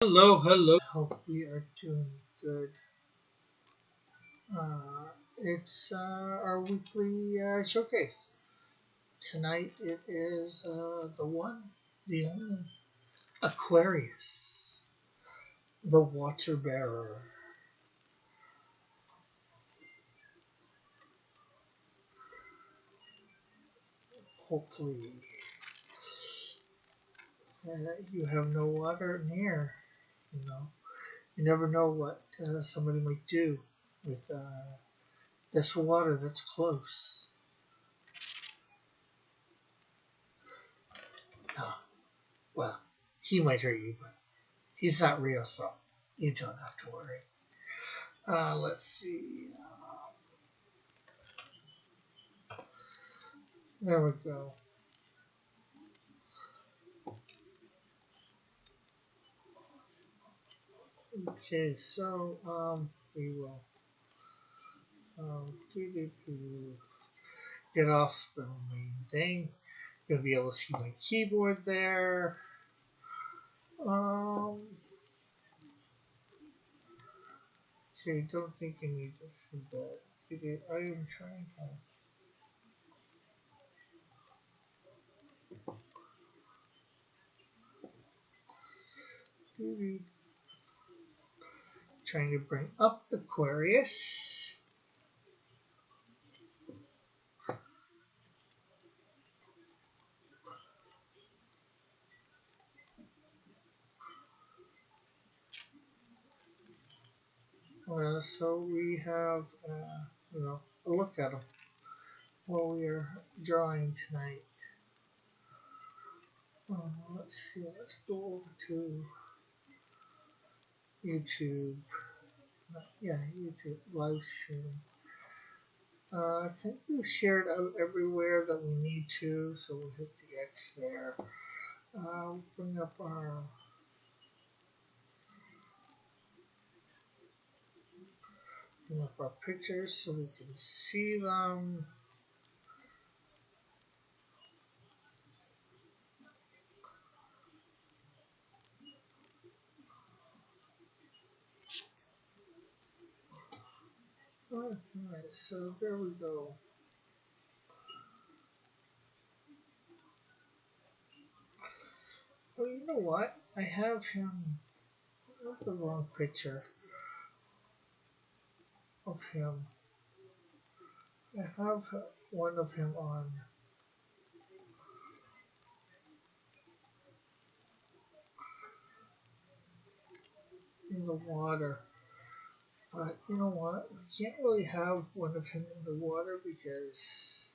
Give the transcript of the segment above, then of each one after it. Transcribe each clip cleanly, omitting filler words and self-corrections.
Hello, hello. Hope we are doing good. It's our weekly showcase. Tonight it is the one, the only Aquarius, the water bearer. Hopefully, you have no water near. You know, you never know what somebody might do with this water that's close. Ah, well, he might hurt you, but he's not real, so you don't have to worry. Let's see. There we go. Okay, so we will get off the main thing. You'll be able to see my keyboard there. Um, okay, don't think you need to see that. Okay, I am trying to trying to bring up Aquarius. So we have a look at them while we are drawing tonight. Let's see. Let's go over to YouTube. Yeah, YouTube live stream. I think we've shared out everywhere that we need to, so we'll hit the X there. Bring up our pictures so we can see them. Alright, so there we go. Well, you know what? I have him. I have the wrong picture of him. I have one of him on in the water. But you know what? We can't really have one of him in the water because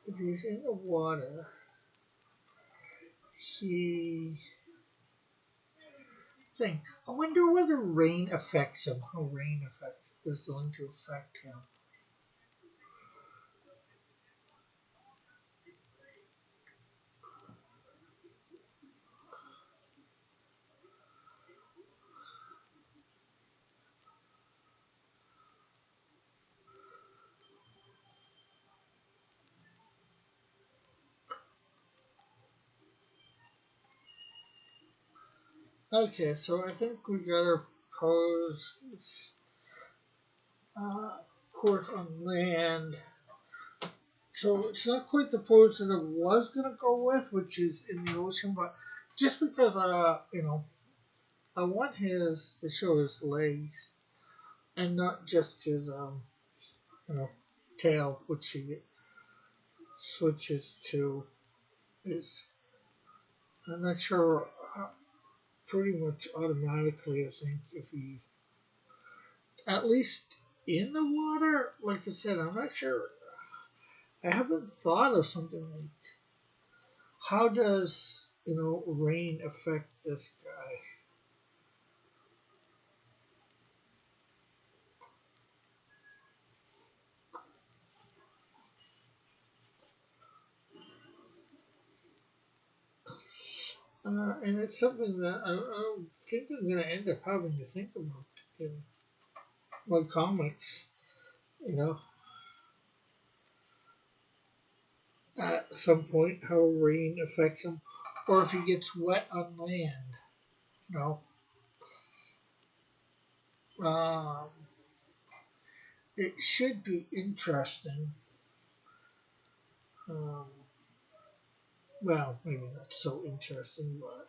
if he's in the water, he thing. I wonder whether rain affects him. How rain affects is going to affect him. Okay, so I think we got our pose course on land. So it's not quite the pose that I was gonna go with, which is in the ocean, but just because I want his to show his legs and not just his you know tail, which he switches to. Is I'm not sure. Pretty much automatically, I think, if he at least in the water. Like I said, I'm not sure. I haven't thought of something like how does rain affect this guy, and it's something that I think I'm going to end up having to think about in my comics. you know, at some point how rain affects him, or if he gets wet on land. You know, um, it should be interesting. Um, well, maybe not so interesting, but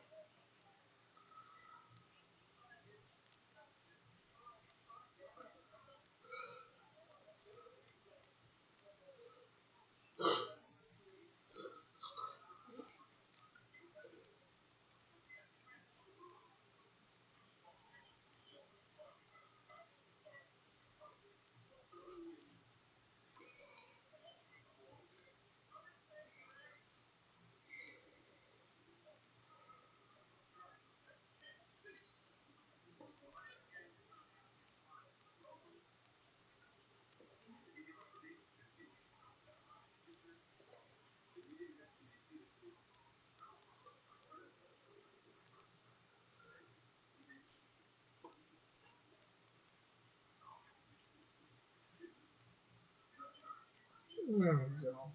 there we go.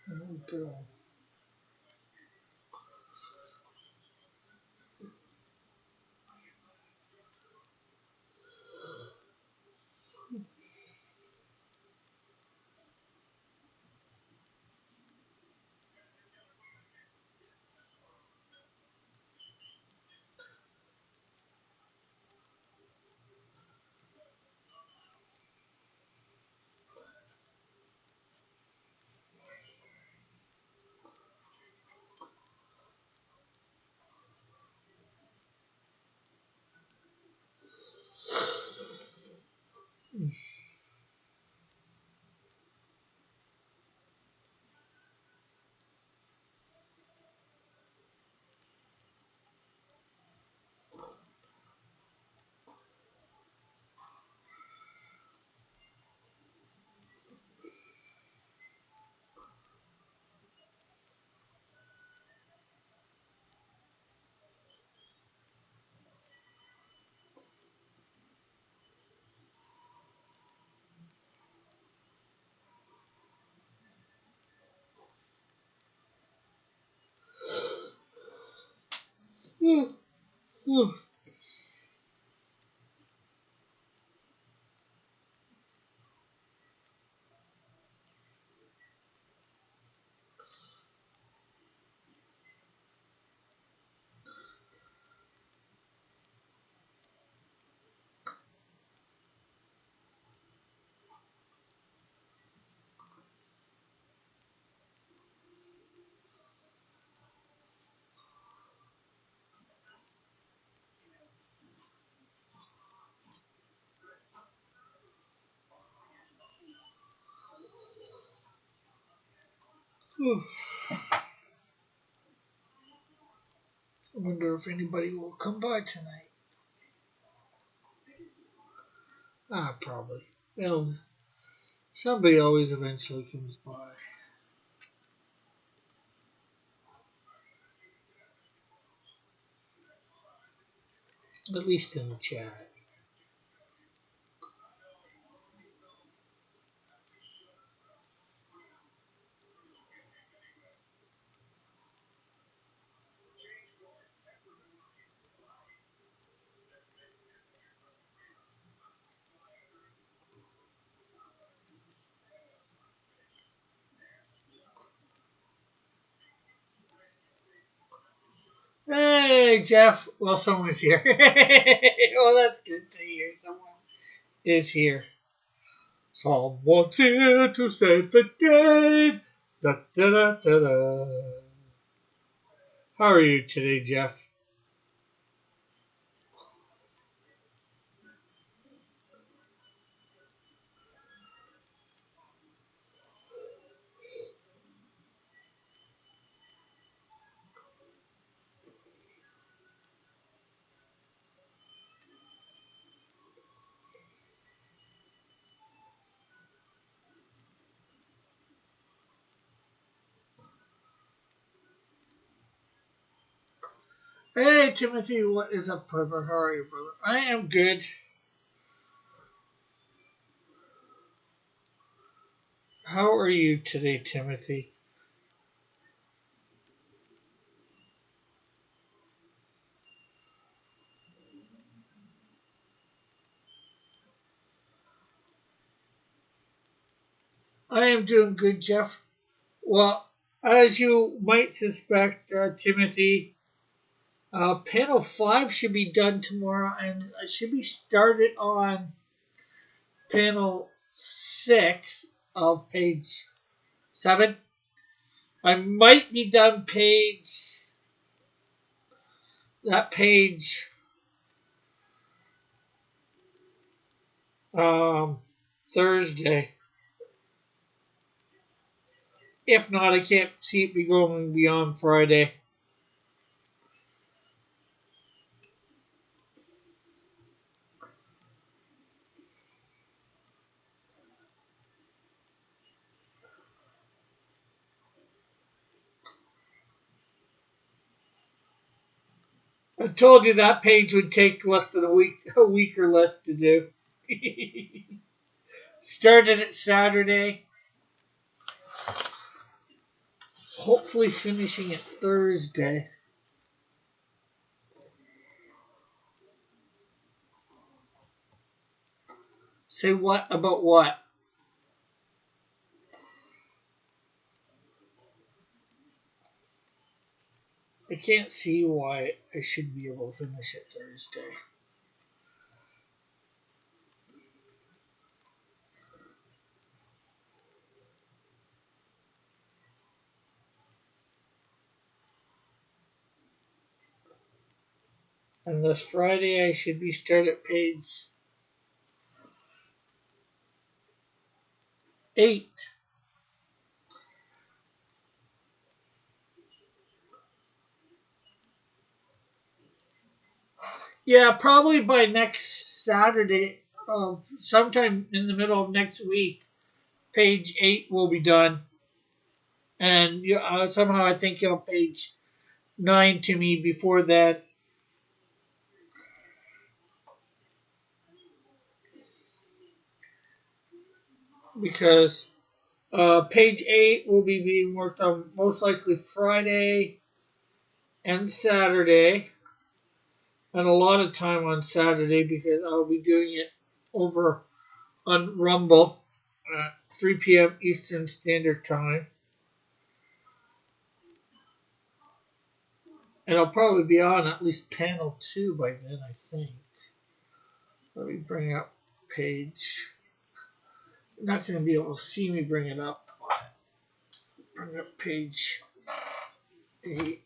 There we go. I wonder if anybody will come by tonight. Ah, probably. They'll, somebody always eventually comes by. At least in the chat. Hey, Hey, Jeff. Well, someone's here. Well, that's good to hear. Someone is here. Someone's here to save the day. Da, da, da, da, da. How are you today, Jeff? Hey, Timothy. What is up, brother? How are you, brother? I am good. How are you today, Timothy? I am doing good, Jeff. Well, as you might suspect, Timothy, panel 5 should be done tomorrow, and I should be started on panel 6 of page 7. I might be done page um, Thursday. If not, I can't see it be going beyond Friday. I told you that page would take less than a week or less to do. Started it Saturday, hopefully finishing it Thursday. Say what about what? I can't see why I should be able to finish it Thursday. And this Friday I should be started at page 8. Yeah, probably by next Saturday, sometime in the middle of next week, page 8 will be done. And somehow I think you'll page 9 to me before that, because page 8 will be being worked on most likely Friday and Saturday, and a lot of time on Saturday because I'll be doing it over on Rumble at 3 p.m. Eastern Standard Time. And I'll probably be on at least panel 2 by then, I think. Let me bring up page. You're not going to be able to see me bring it up. Bring up page 8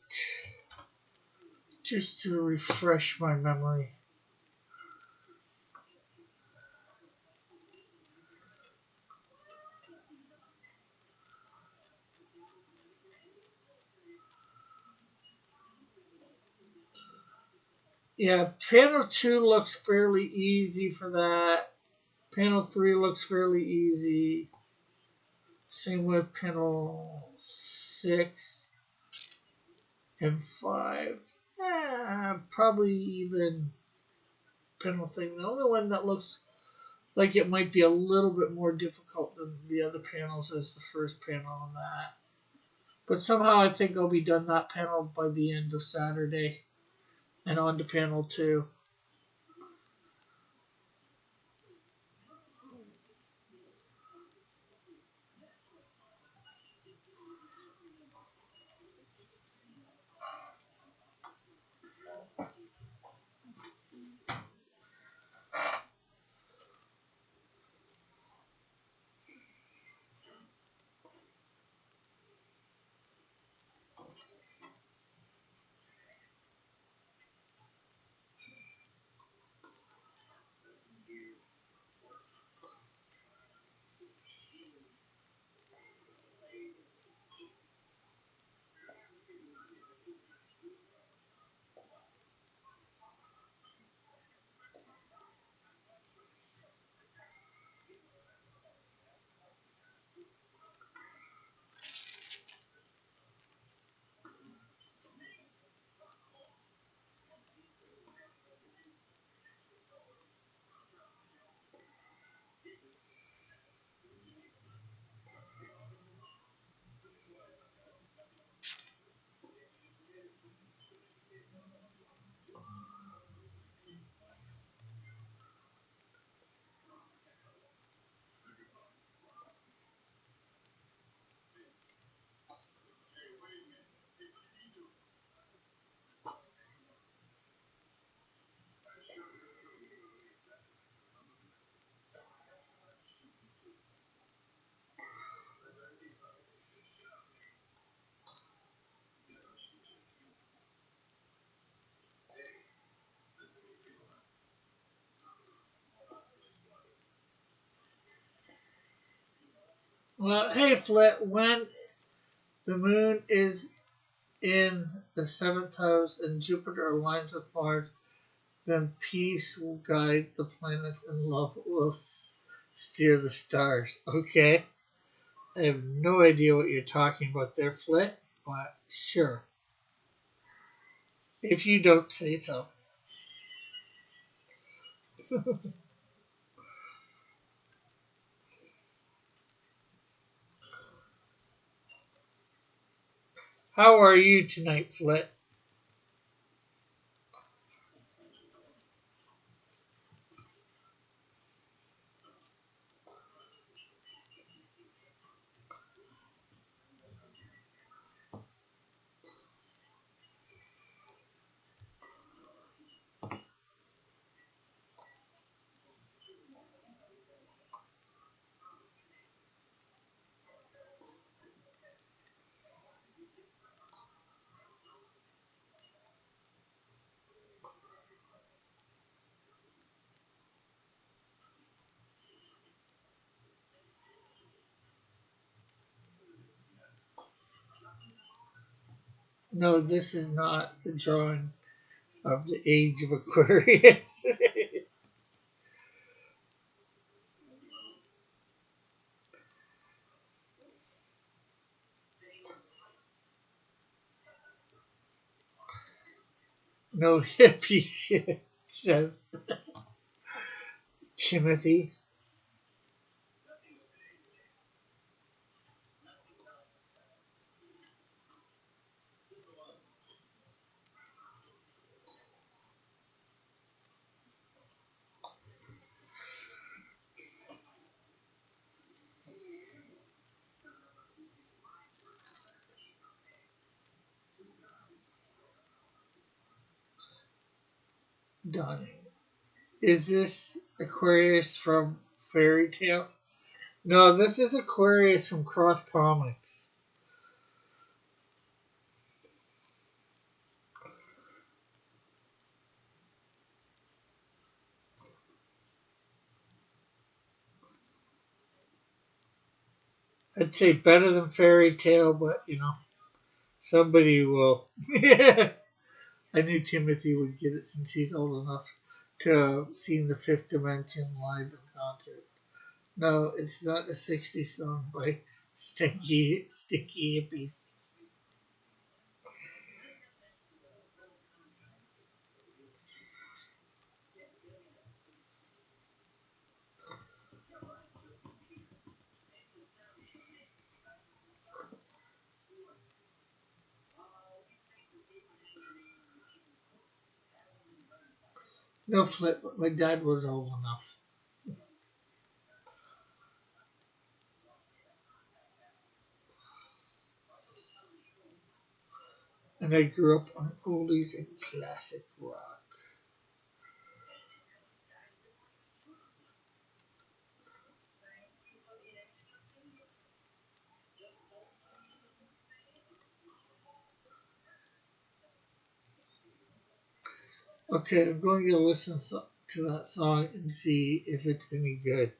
just to refresh my memory. Yeah, panel 2 looks fairly easy for that. Panel 3 looks fairly easy. Same with panel 6 and 5. Probably even panel thing. The only one that looks like it might be a little bit more difficult than the other panels is the first panel on that. But somehow I think I'll be done that panel by the end of Saturday and on to panel 2. Well, hey, Flit, when the moon is in the seventh house and Jupiter aligns with Mars, then peace will guide the planets and love will steer the stars. Okay? I have no idea what you're talking about there, Flit, but sure. If you don't say so. How are you tonight, Flit? No, this is not the drawing of the age of Aquarius. No hippie shit, says Timothy. Donnie. Is this Aquarius from Fairy Tale? No, this is Aquarius from Cross Comics. I'd say better than Fairy Tale, but somebody will. I knew Timothy would get it since he's old enough to have seen the Fifth Dimension live in concert. No, it's not a 60s song by Sticky Hippies. No flip, but my dad was old enough. And I grew up on oldies and classic rock. Okay, I'm going to listen to that song and see if it's any good.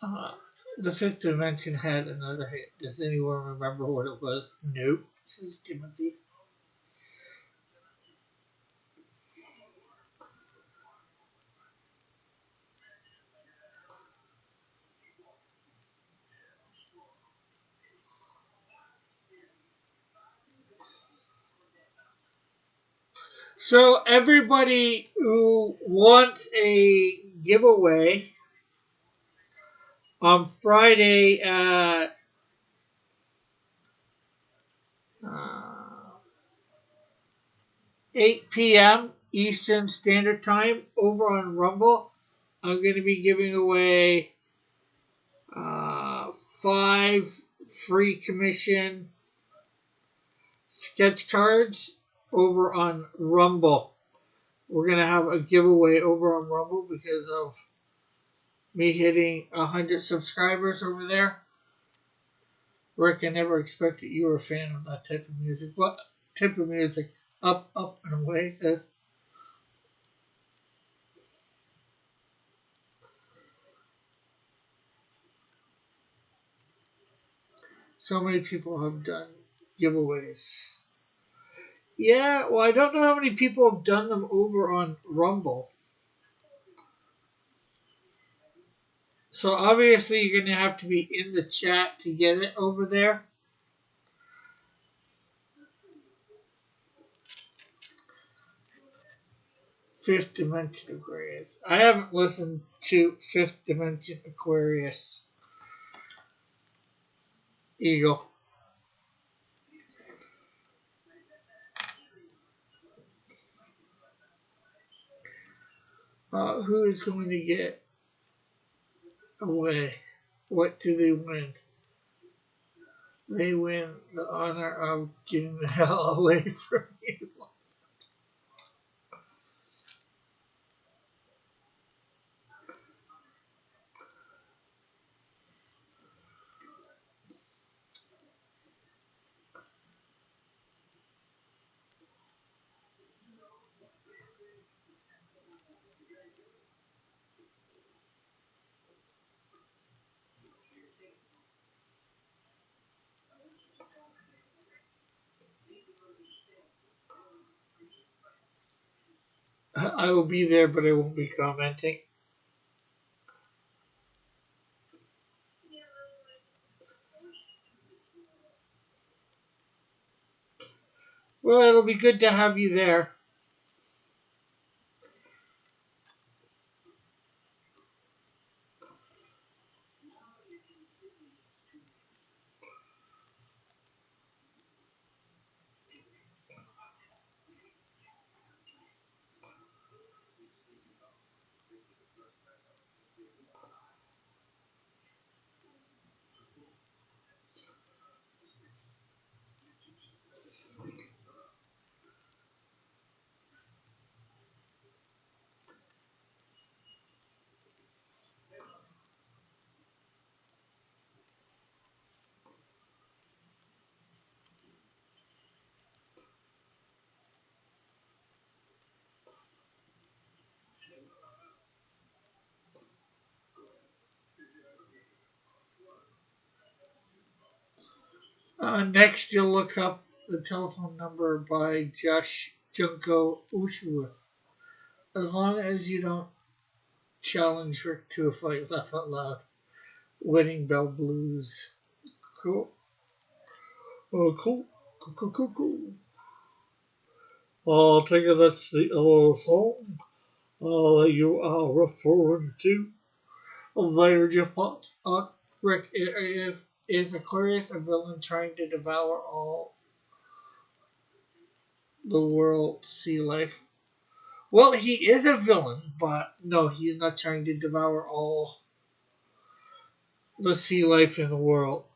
Uh, the Fifth Dimension had another hit. Does anyone remember what it was? Nope, says Timothy. So everybody who wants a giveaway on Friday at uh, 8 p.m. Eastern Standard Time over on Rumble, I'm going to be giving away uh, 5 free commission sketch cards over on Rumble. We're going to have a giveaway over on Rumble because of me hitting 100 subscribers over there. Rick, I never expected you were a fan of that type of music. What type of music? Up, up, and away, says. So many people have done giveaways. Yeah, well, I don't know how many people have done them over on Rumble. So obviously you're going to have to be in the chat to get it over there. Fifth Dimension Aquarius. I haven't listened to Fifth Dimension Aquarius. Eagle. Who is going to get away? What do they win? They win the honor of getting the hell away from you. I will be there, but I won't be commenting. Well, it'll be good to have you there. Next, you'll look up the telephone number by Josh Junko Ushworth. As long as you don't challenge Rick to a fight, laugh out loud. Wedding Bell Blues. Cool. Oh, cool. Cool. I think that's the song you are referring to. There, your thoughts on Rick. Is Aquarius a villain trying to devour all the world sea life? Well, he is a villain, but no, he's not trying to devour all the sea life in the world.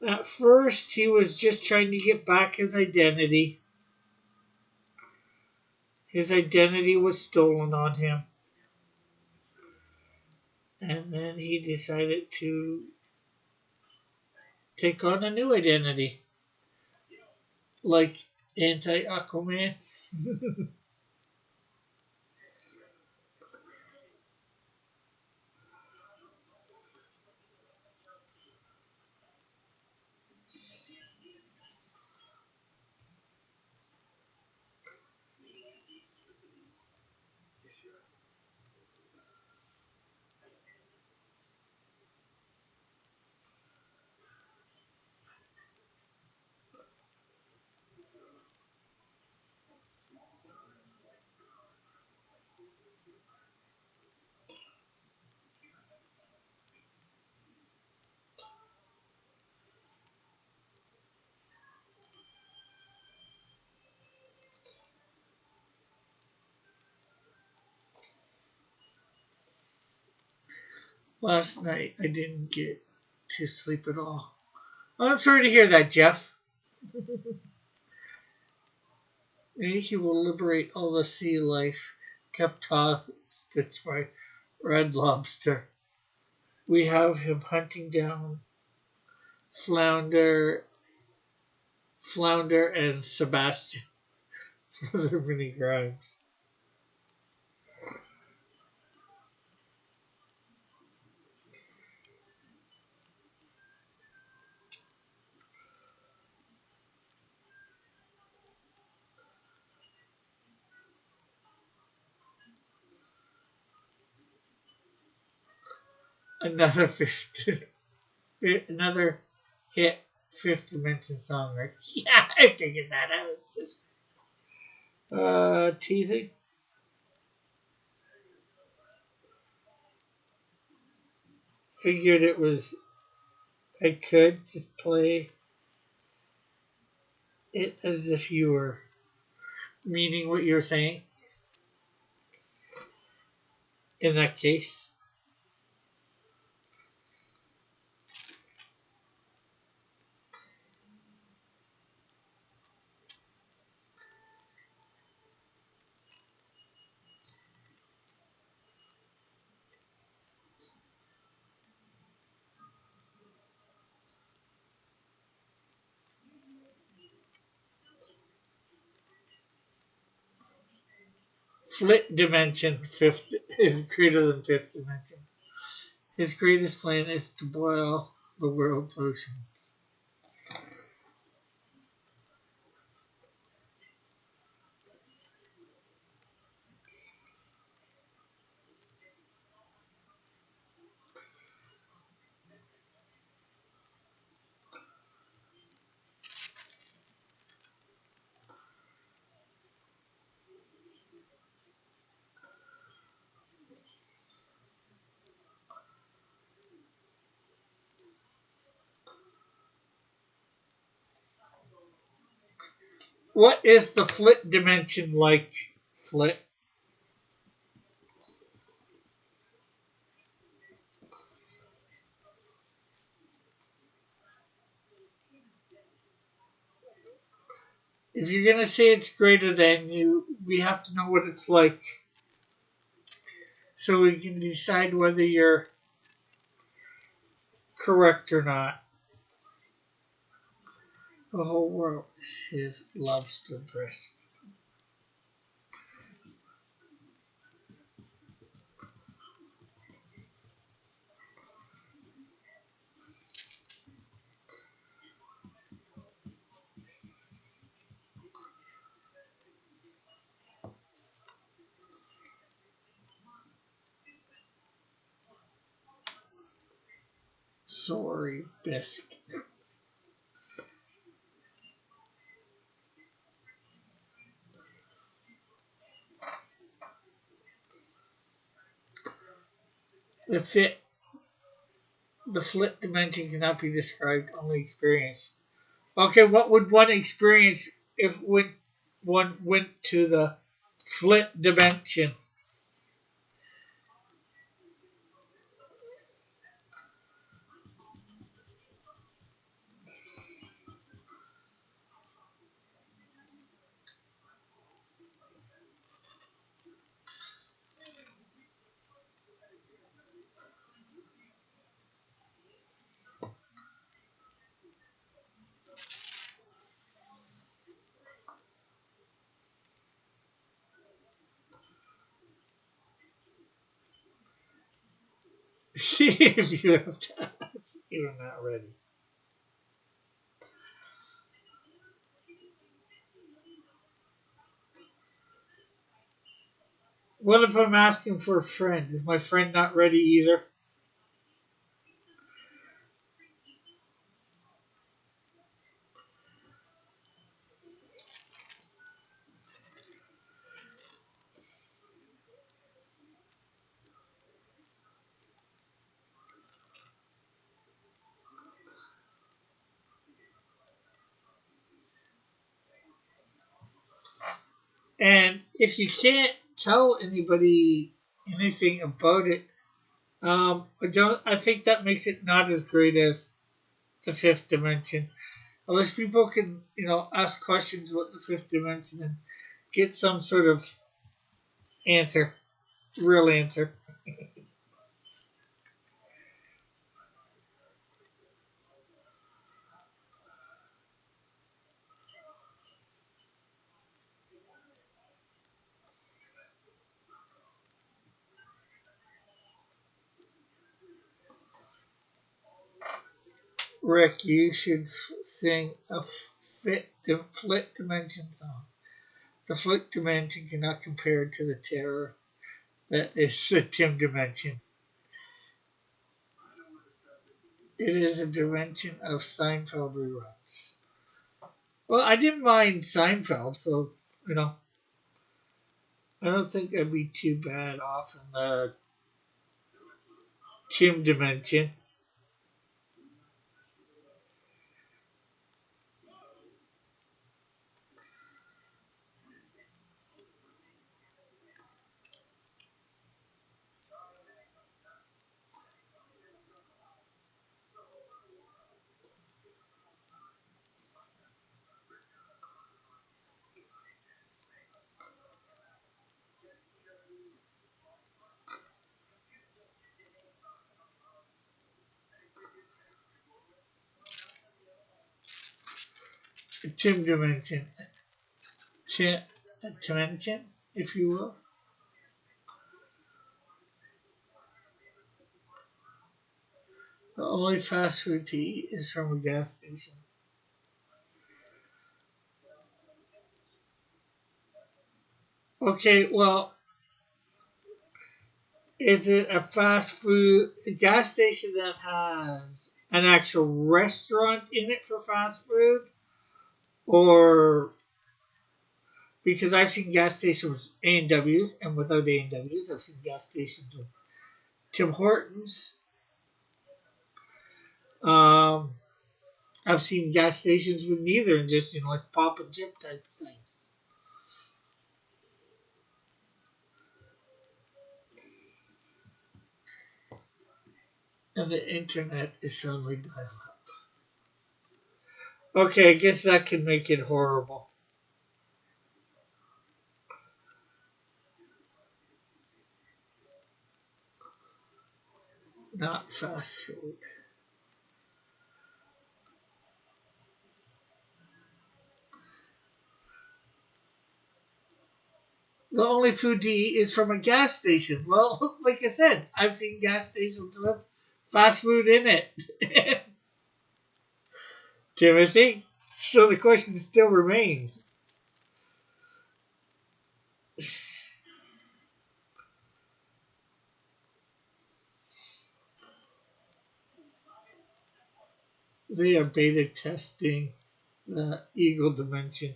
At first, he was just trying to get back his identity. His identity was stolen on him. And then he decided to take on a new identity. Like anti-Aquaman. Last night I didn't get to sleep at all. I'm sorry to hear that, Jeff. Maybe he will liberate all the sea life kept hostage by Red Lobster. We have him hunting down Flounder, Flounder and Sebastian for their many crimes. Another another hit Fifth Dimension song, right? Yeah, I figured that out. Teasing. Figured it was I could just play it as if you were meaning what you're saying in that case. Flit dimension fifth is greater than fifth dimension. His greatest plan is to boil the world's oceans. What is the flit dimension like, Flit? If you're gonna say it's greater than you, we have to know what it's like, so we can decide whether you're correct or not. The whole world is his lobster breast. Sorry, biscuit. The fit, the flit dimension cannot be described, only experienced. Okay, what would one experience if one went to the flit dimension? If you have to, you're not ready. What if I'm asking for a friend? Is my friend not ready either? And if you can't tell anybody anything about it, I think that makes it not as great as the fifth dimension. Unless people can, ask questions about the fifth dimension and get some sort of answer, real answer. Rick, you should sing a flit dimension song. The flit dimension cannot compare to the terror that is the Tim dimension. It is a dimension of Seinfeld reruns. Well, I didn't mind Seinfeld, so you know, I don't think I'd be too bad off in the Tim dimension. Tim dimension. Tim dimension, if you will. The only fast food to eat is from a gas station. Okay, well, is it a fast food a gas station that has an actual restaurant in it for fast food? Or because I've seen gas stations with A&Ws and without A&Ws, I've seen gas stations with Tim Hortons. Um, I've seen gas stations with neither and just, like pop and chip type things. And the internet is suddenly dial up. Okay, I guess that can make it horrible. Not fast food. The only food to eat is from a gas station. Well, like I said, I've seen gas stations with fast food in it. Timothy? So the question still remains. They are beta testing the Eagle dimension.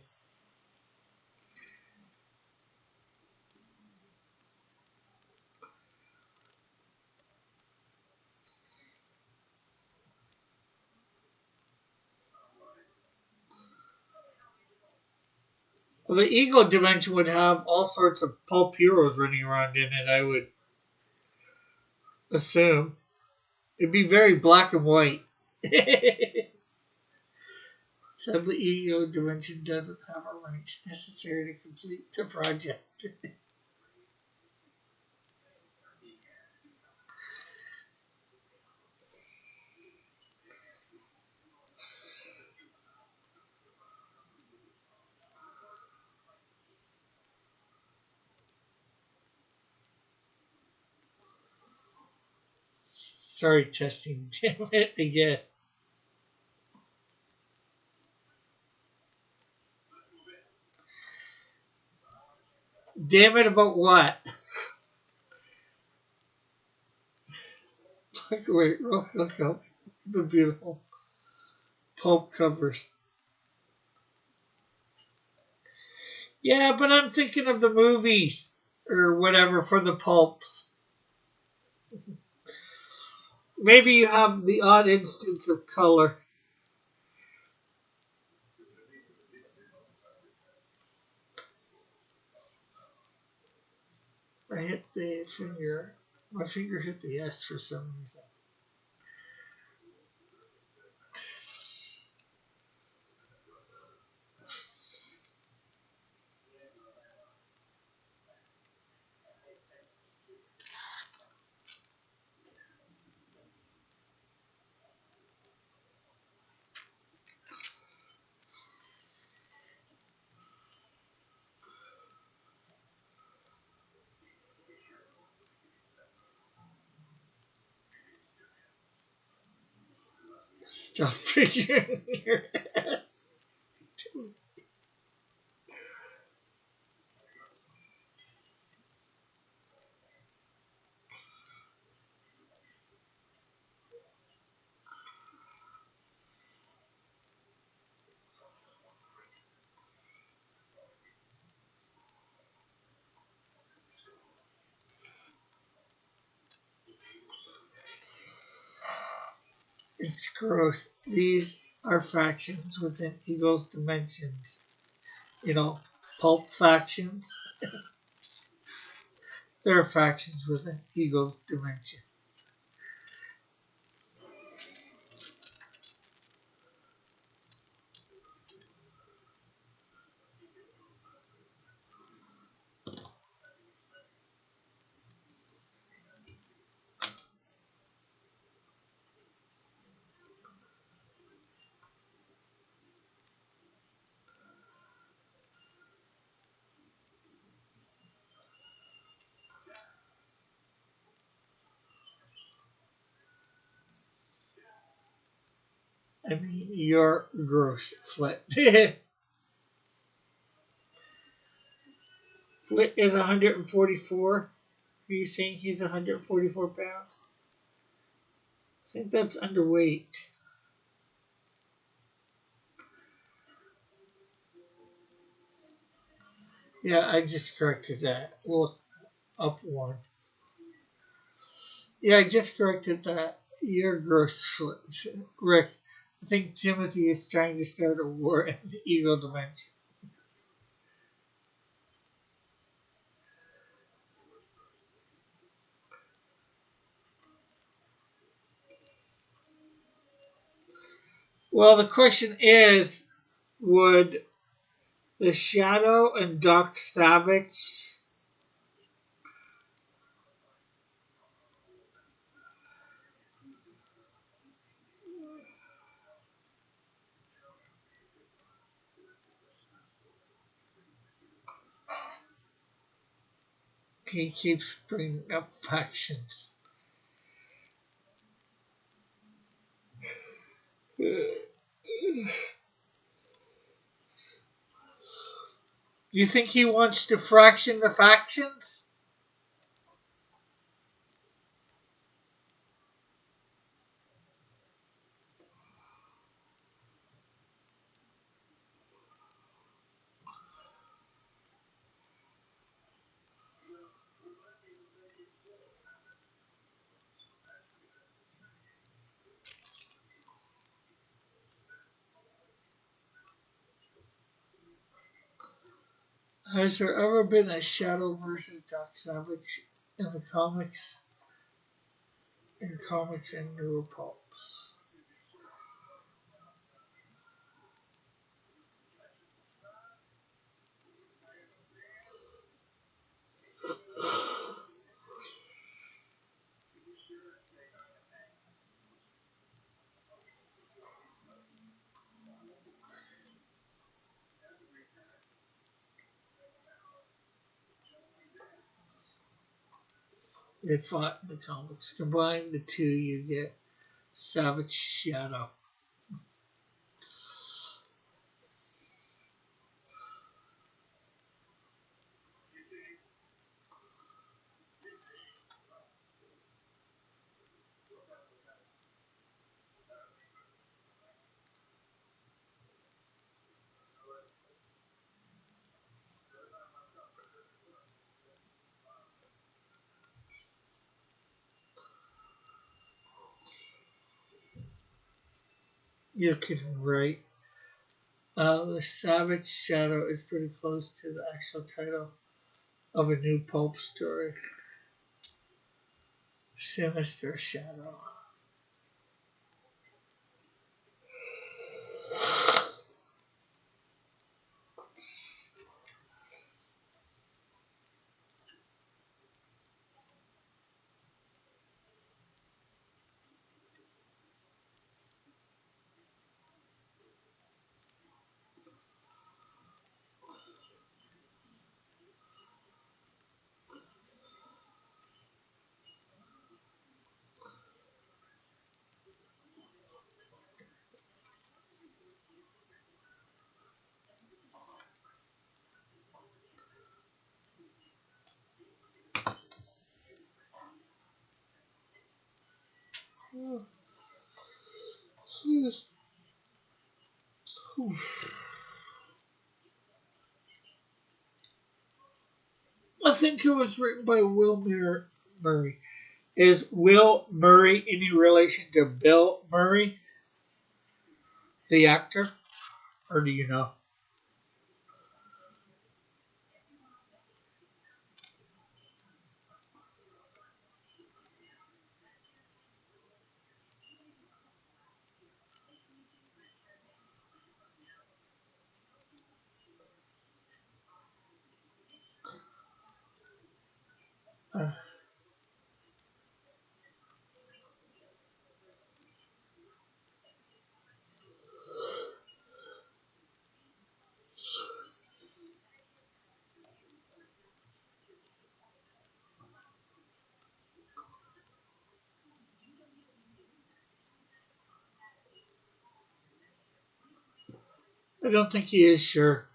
Well, the Eagle dimension would have all sorts of pulp heroes running around in it, I would assume. It'd be very black and white. Sadly, Eagle dimension doesn't have a range necessary to complete the project. Sorry, testing. Damn it again. Damn it about what? Wait, look up the beautiful pulp covers. Yeah, but I'm thinking of the movies or whatever for the pulps. Maybe you have the odd instance of color. I hit the finger. My finger hit the S for some reason. Stop figuring your S. It's gross. These are factions within Eagle's dimensions. You know, pulp factions. There are factions within Eagle's dimension. I mean, you're gross, Flit. Flit is 144. Are you saying he's 144 pounds? I think that's underweight. Yeah, I just corrected that. Well, up one. Yeah, I just corrected that. You're gross, Rick. I think Timothy is trying to start a war in the Eagle dimension. Well, the question is, would the Shadow and Doc Savage? He keeps bringing up factions. You think he wants to fraction the factions? Has there ever been a Shadow versus Doc Savage in the comics? In comics and newer pulps. They fought in the comics. Combine the two, you get Savage Shadow. You're kidding, right? The Savage Shadow is pretty close to the actual title of a new pulp story. Sinister Shadow. I think it was written by Will Murray. Is Will Murray any relation to Bill Murray, the actor? Or do you know? Uh, I don't think he is sure.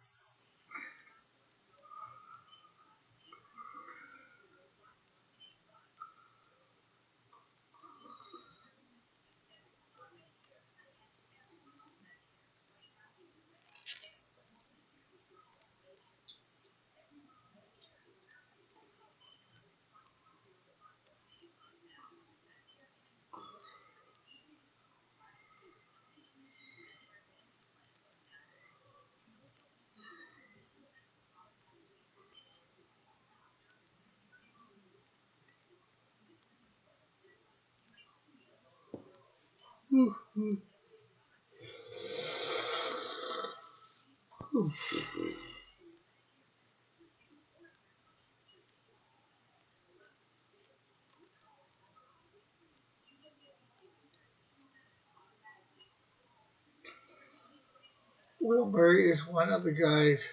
Will Murray is one of the guys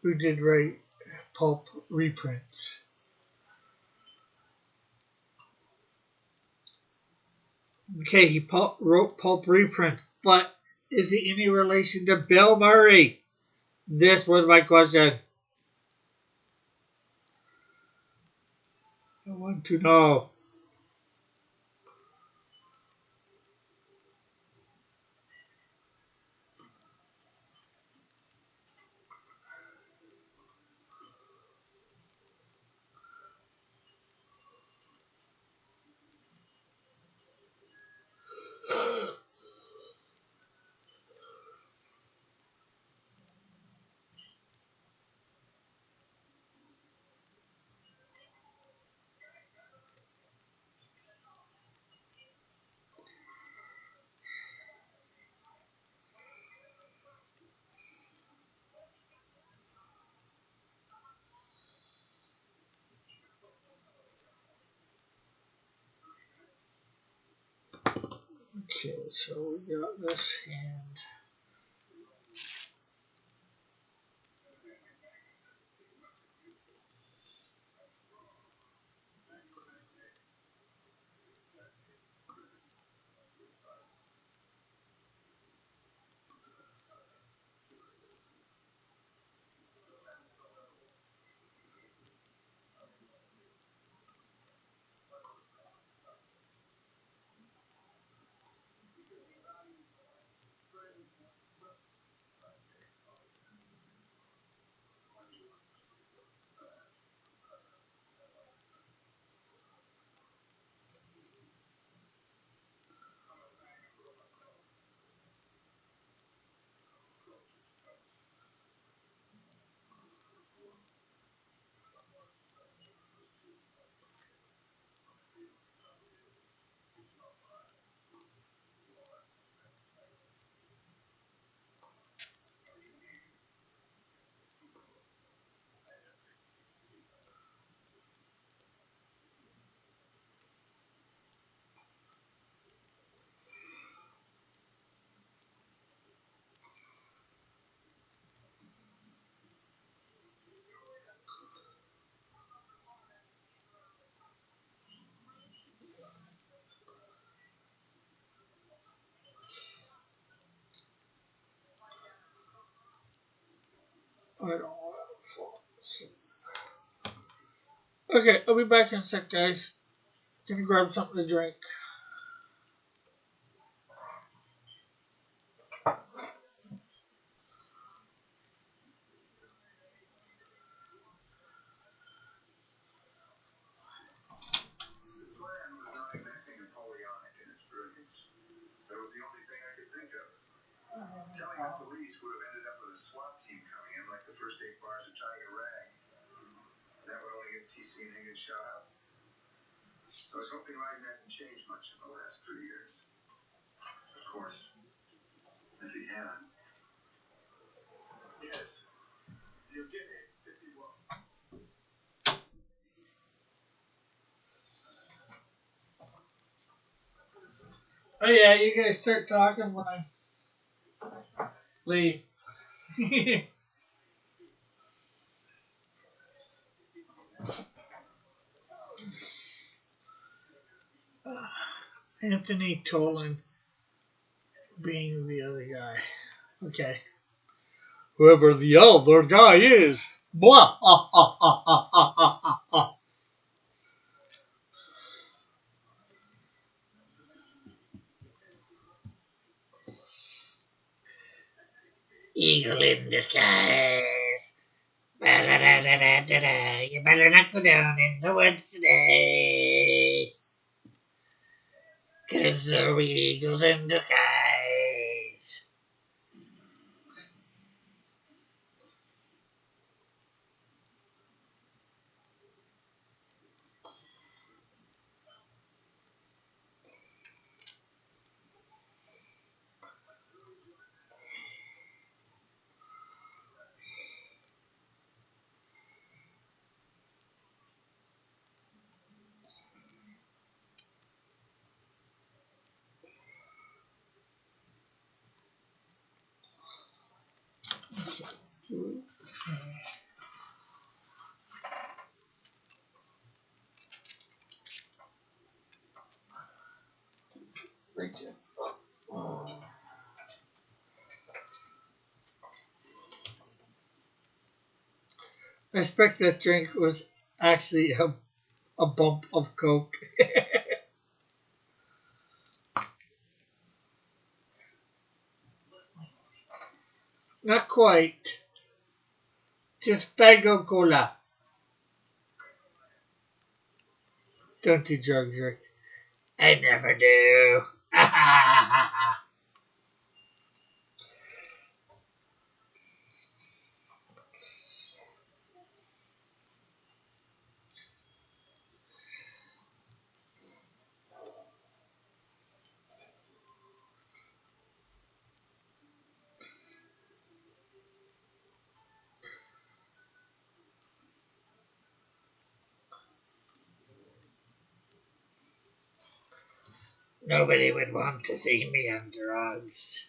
who did write pulp reprints. Okay, he wrote pulp reprints, but is he any relation to Bill Murray? This was my question. I want to know. Okay, so we got this hand. don't want to fall asleep. Okay, I'll be back in a sec, guys. Gonna grab something to drink. Telling the police would have ended up with a SWAT team coming in like the first 8 bars of Tiger Rag. That would only get TC and Higgins shot up. I was hoping Leiden hadn't changed much in the last 3 years. Of course, if he had. Yes. You get it if you will. Oh yeah, you guys start talking when I leave. Anthony Tolan being the other guy. Okay. Whoever the other guy is. Blah. Eagle in disguise. Ba-da-da-da-da-da-da. You better not go down in the woods today. 'Cause the eagle's in disguise. Right there. I expect that drink was actually a bump of Coke. Not quite. Just Fago Cola. Don't do drugs, Rick. I never do. Nobody would want to see me on drugs.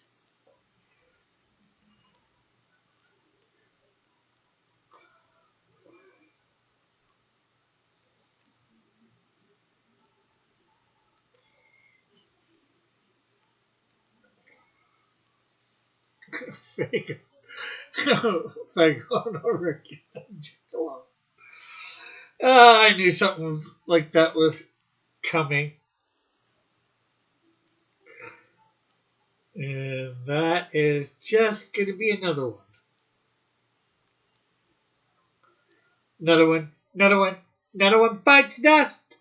Fago. No, Fago, no, Ricky. Just alone. I knew something like that was coming. And that is just going to be another one. Another one. Another one. Another one bites dust.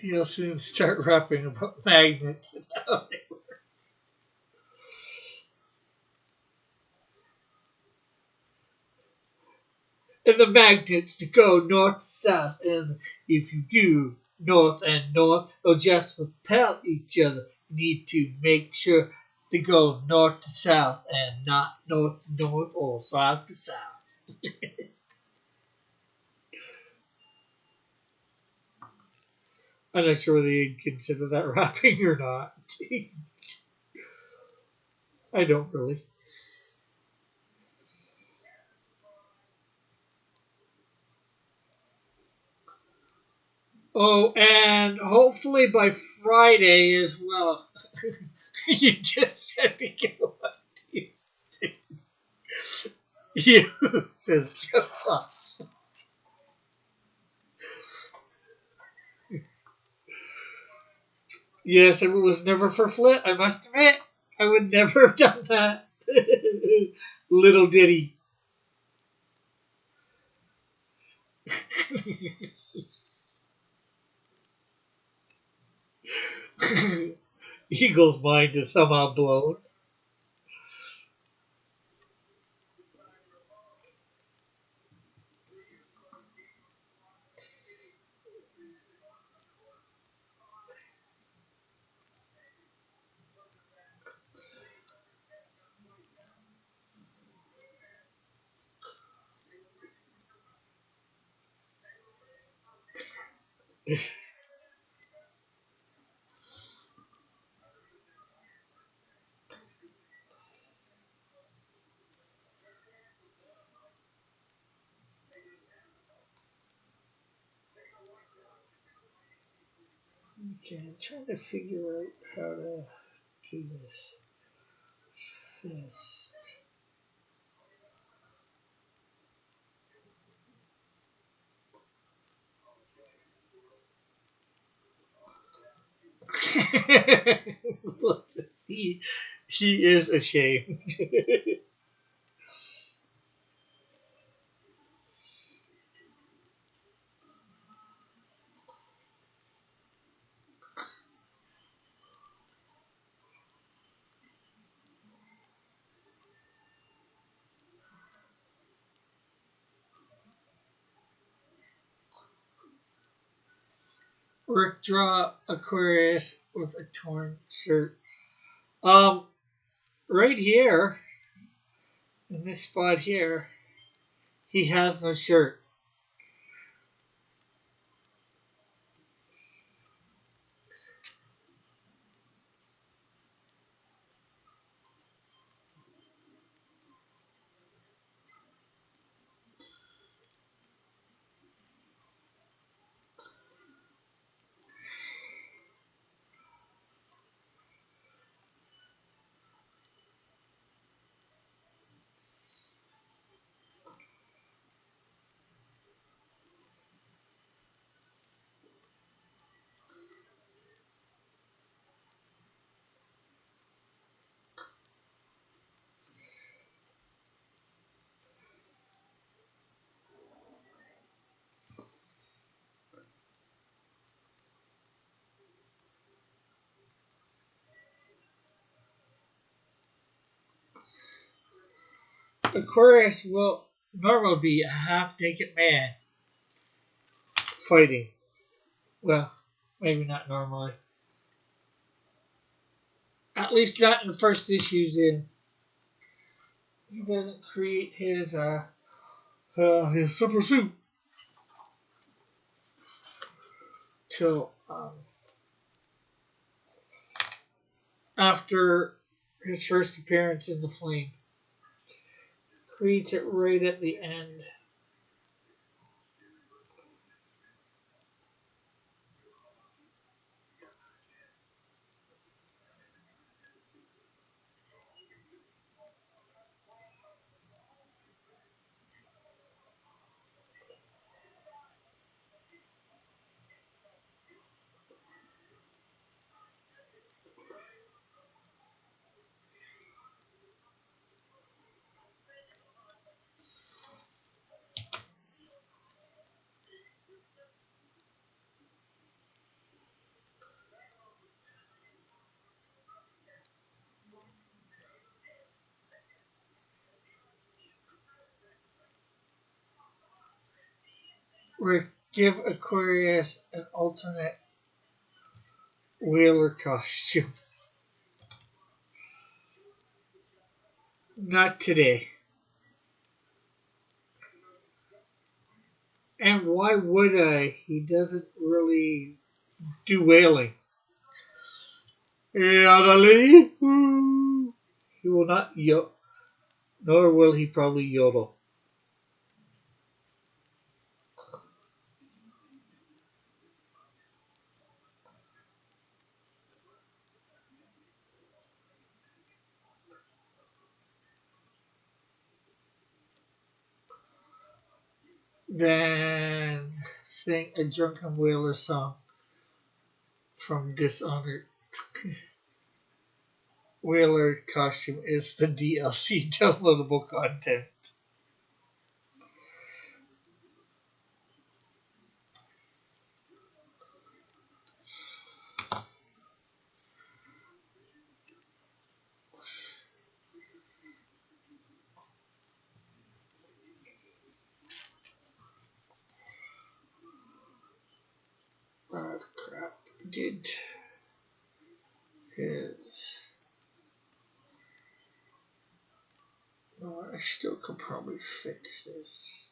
He'll soon start rapping about magnets and how they work. And the magnets to go north to south, and if you do north and north, they'll just repel each other. You need to make sure to go north to south and not north to north or south to south. I'm not sure whether you'd consider that rapping or not. I don't really. Oh, and hopefully by Friday as well. You just have to get what you use us. Yes, if it was never for Flit, I must admit, I would never have done that. Little ditty. Eagle's mind is somehow blown. Okay, I'm trying to figure out how to do this. Fist. he, he is ashamed. Rick draw Aquarius with a torn shirt. Um, right here, in this spot here, he has no shirt. Aquarius will normally be a half-naked man fighting. Well, maybe not normally. At least not in the first issues. In he doesn't create his super suit till after his first appearance in the Flame. Creates it right at the end. We give Aquarius an alternate Whaler costume. Not today. And why would I? He doesn't really do whaling. Yodely. He will not yodel, nor will he probably yodel. then sing a drunken whaler song from Dishonored. Whaler costume is the DLC downloadable content. Oh crap, did his... Oh, I still could probably fix this.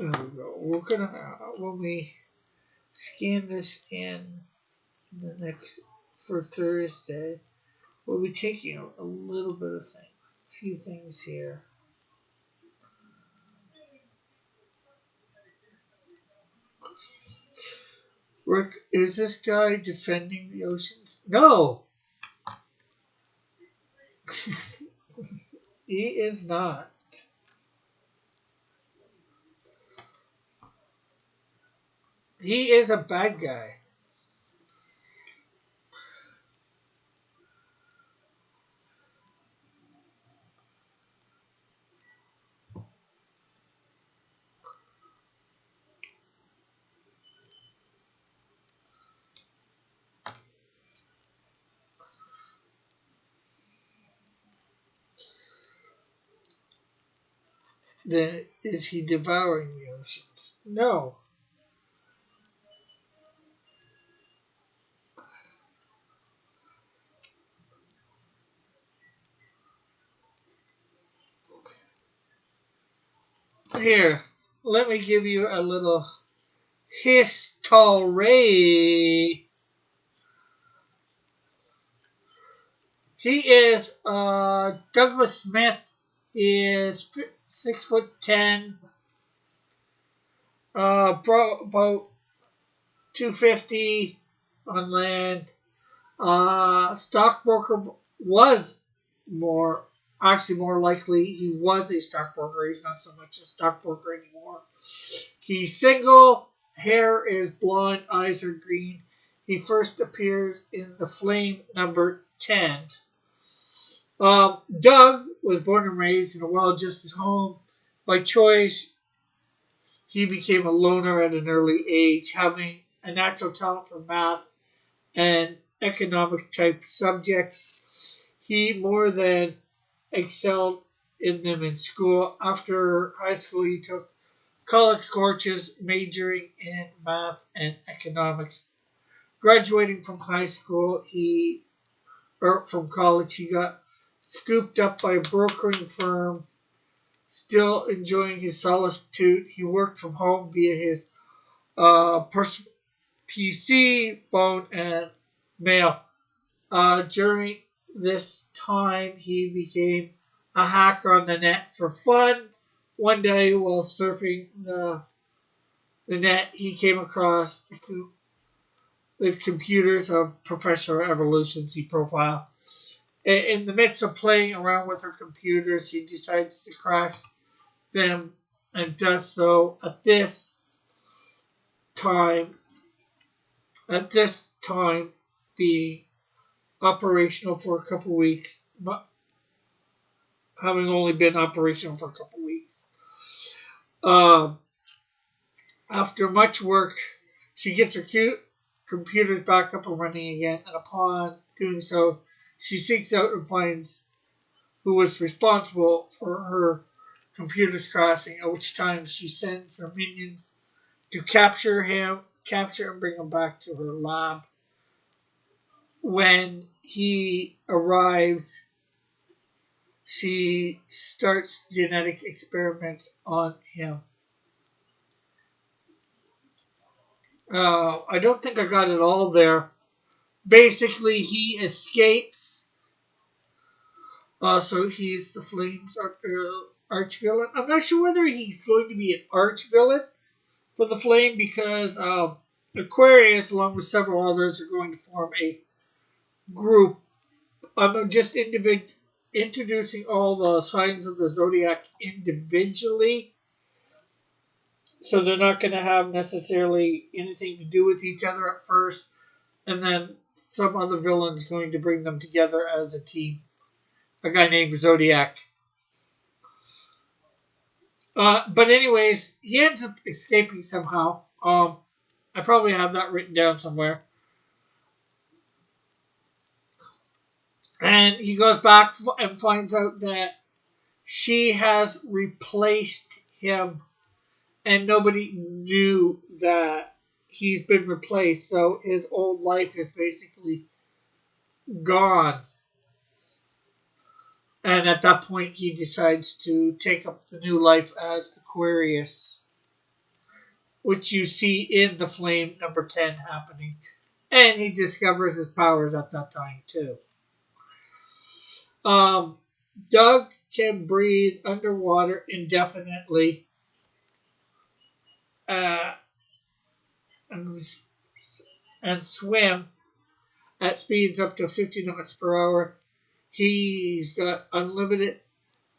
There we go. We're gonna, when we scan this in the next, for Thursday, we'll be taking a little bit of thing, a few things here. Rick, is this guy defending the oceans? No! He is not. He is a bad guy. Then is he devouring the oceans? No. Here, let me give you a little history. He is Douglas Smith is 6'10", about 250 on land. Stockbroker was more likely he was a stockbroker. He's not so much a stockbroker anymore. He's single. Hair is blonde. Eyes are green. He first appears in The Flame number 10. Doug was born and raised in a well-adjusted home. By choice, he became a loner at an early age, having a natural talent for math and economic type subjects. He more than excelled in them in school. After high school, he took college courses majoring in math and economics. Graduating from high school, from college, he got scooped up by a brokering firm. Still enjoying his solitude, he worked from home via his personal PC, phone, and mail. During this time, he became a hacker on the net for fun. One day, while surfing the net, he came across the computers of Professor Evolution's profile. In the midst of playing around with her computers, he decides to crash them and does so at this time being operational for a couple weeks, but having only been operational for a couple weeks. After much work, she gets her computers back up and running again, and upon doing so, she seeks out and finds who was responsible for her computers crashing, at which time she sends her minions to capture and bring him back to her lab. When he arrives, she starts genetic experiments on him. I don't think I got it all there, basically he escapes. So he's the Flames arch villain. I'm not sure whether he's going to be an arch villain for the Flame because Aquarius, along with several others, are going to form a group. I'm just introducing all the signs of the zodiac individually, so they're not going to have necessarily anything to do with each other at first, and then some other villain's going to bring them together as a team. A guy named Zodiac. But anyways, he ends up escaping somehow. I probably have that written down somewhere. And he goes back and finds out that she has replaced him, and nobody knew that he's been replaced. So his old life is basically gone. And at that point, he decides to take up the new life as Aquarius, which you see in the Flame number 10 happening. And he discovers his powers at that time, too. Doug can breathe underwater indefinitely uh, and, and swim at speeds up to 50 knots per hour. He's got unlimited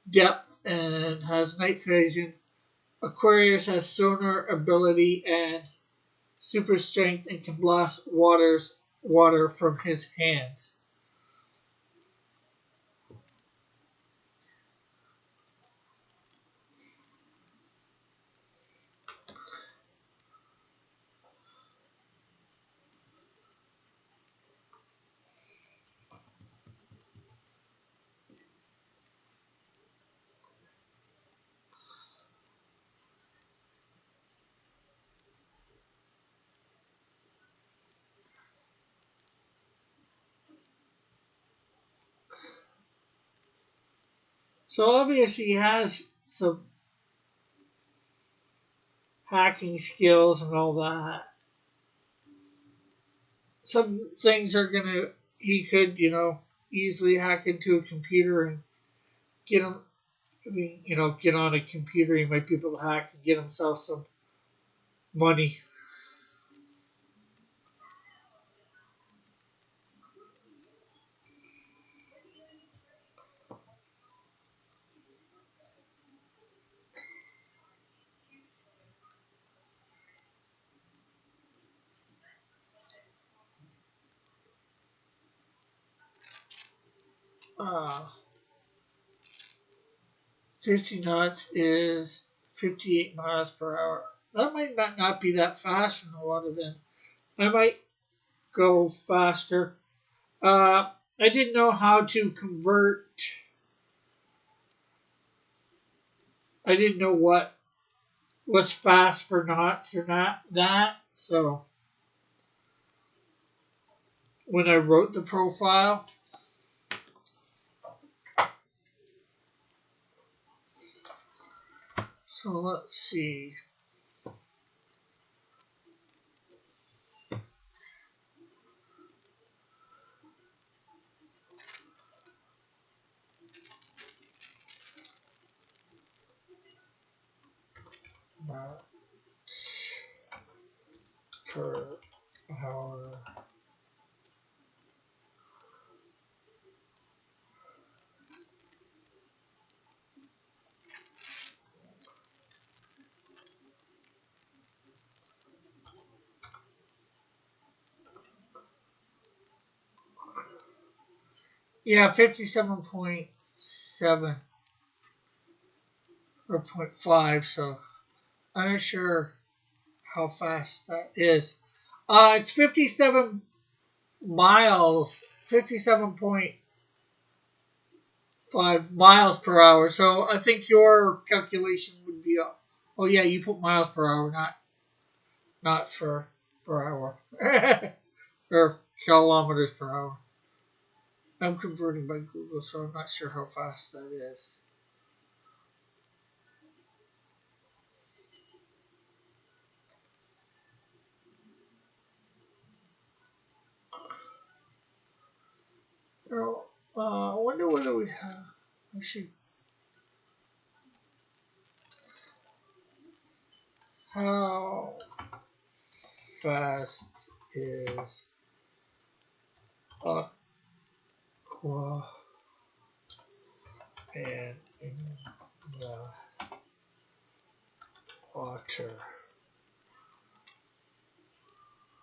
depth and has night vision. Aquarius has sonar ability and super strength and can blast water from his hands. So obviously he has some hacking skills and all that. Some things are gonna he could, easily hack into a computer and get him. I mean, get on a computer. He might be able to hack and get himself some money. Uh, 50 knots is 58 miles per hour. That might not be that fast in the water then. I might go faster. I didn't know how to convert. I didn't know what was fast for knots or not that. So when I wrote the profile, so let's see. Knots per hour. Yeah, 57.7 or point 0.5, so I'm not sure how fast that is. It's 57 miles, 57.5 miles per hour. So I think your calculation would be, oh yeah, you put miles per hour, not knots per hour, or kilometers per hour. I'm converting by Google, so I'm not sure how fast that is. do we have? Actually, how fast is Aqua Man in the water?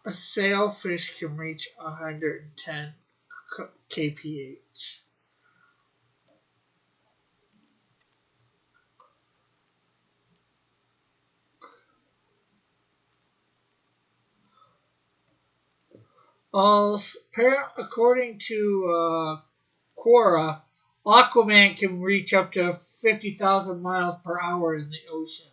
A sailfish can reach 110 kph. According to Quora, Aquaman can reach up to 50,000 miles per hour in the ocean.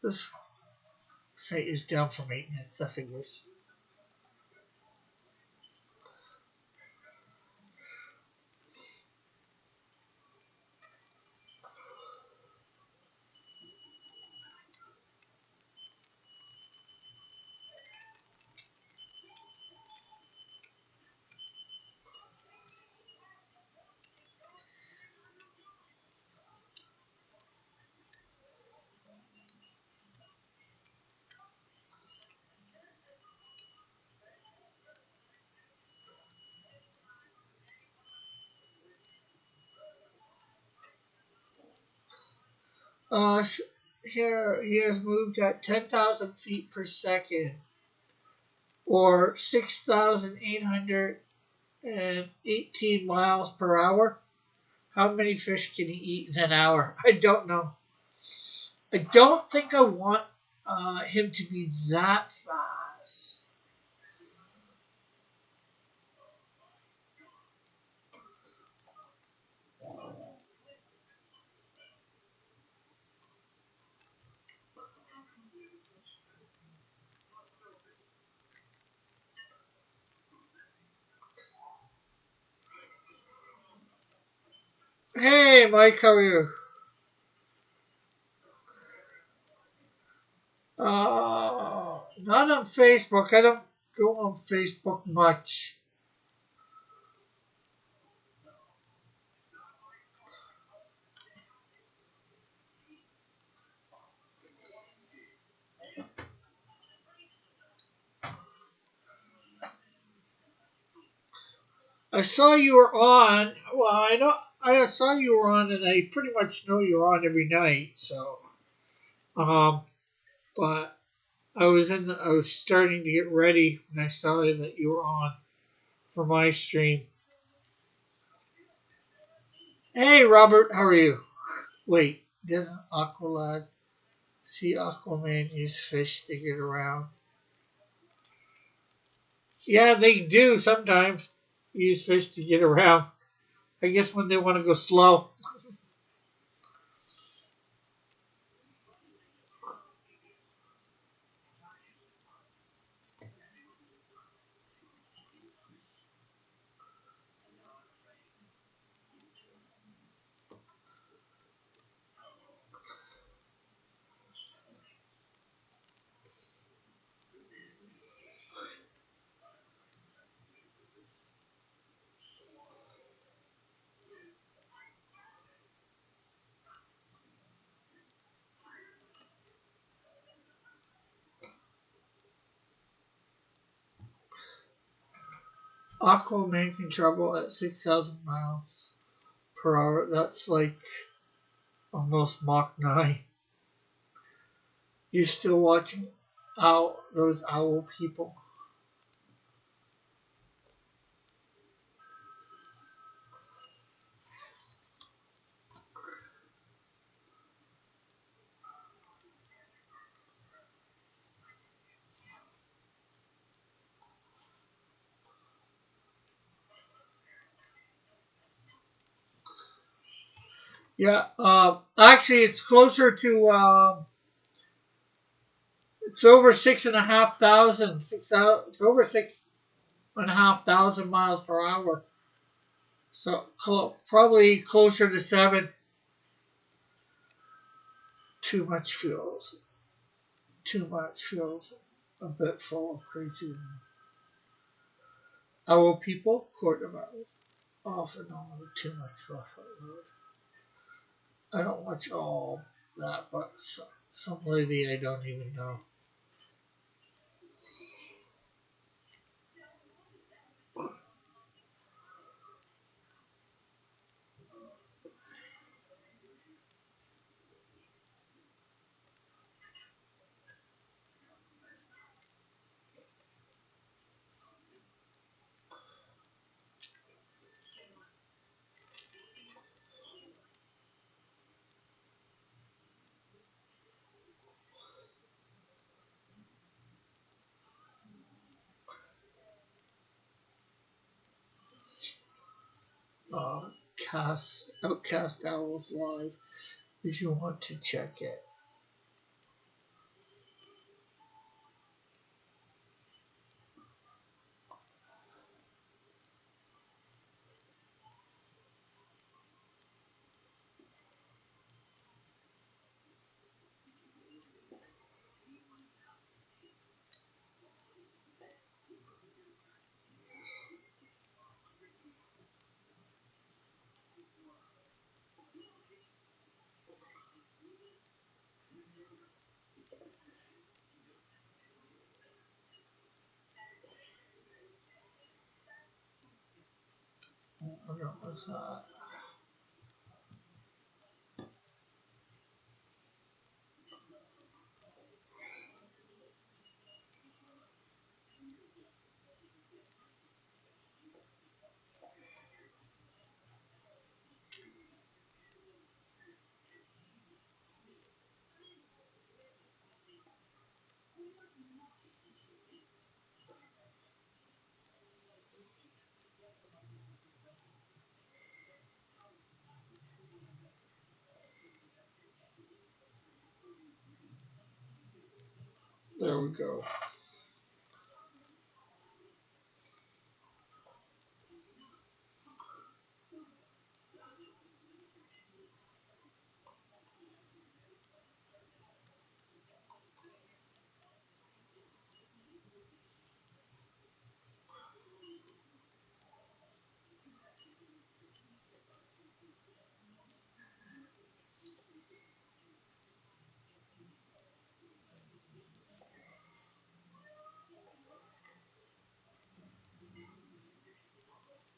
This site is down for maintenance, I figures. Here he has moved at 10,000 feet per second, or 6,818 miles per hour. How many fish can he eat in an hour? I don't know. I don't think I want him to be that fast. Hey, Mike, how are you? Not on Facebook. I don't go on Facebook much. I saw you were on. Well, I saw you were on, and I pretty much know you're on every night. So, um, but I was starting to get ready when I saw that you were on for my stream. Hey, Robert, how are you? Wait, doesn't Aqualad see Aquaman use fish to get around? Yeah, they do sometimes use fish to get around. I guess when they want to go slow. Aquaman can travel at 6,000 miles per hour. That's like almost Mach 9. You're still watching those owl people. Yeah, actually, it's closer to, it's over 6,500, it's over 6,500 miles per hour. So probably closer to 7. Too much feels. Too much feels a bit full of crazy. Our people, court of owls, often on with too much stuff. I don't watch all that, but some lady I don't even know. Outcast Owls Live if you want to check it. There we go.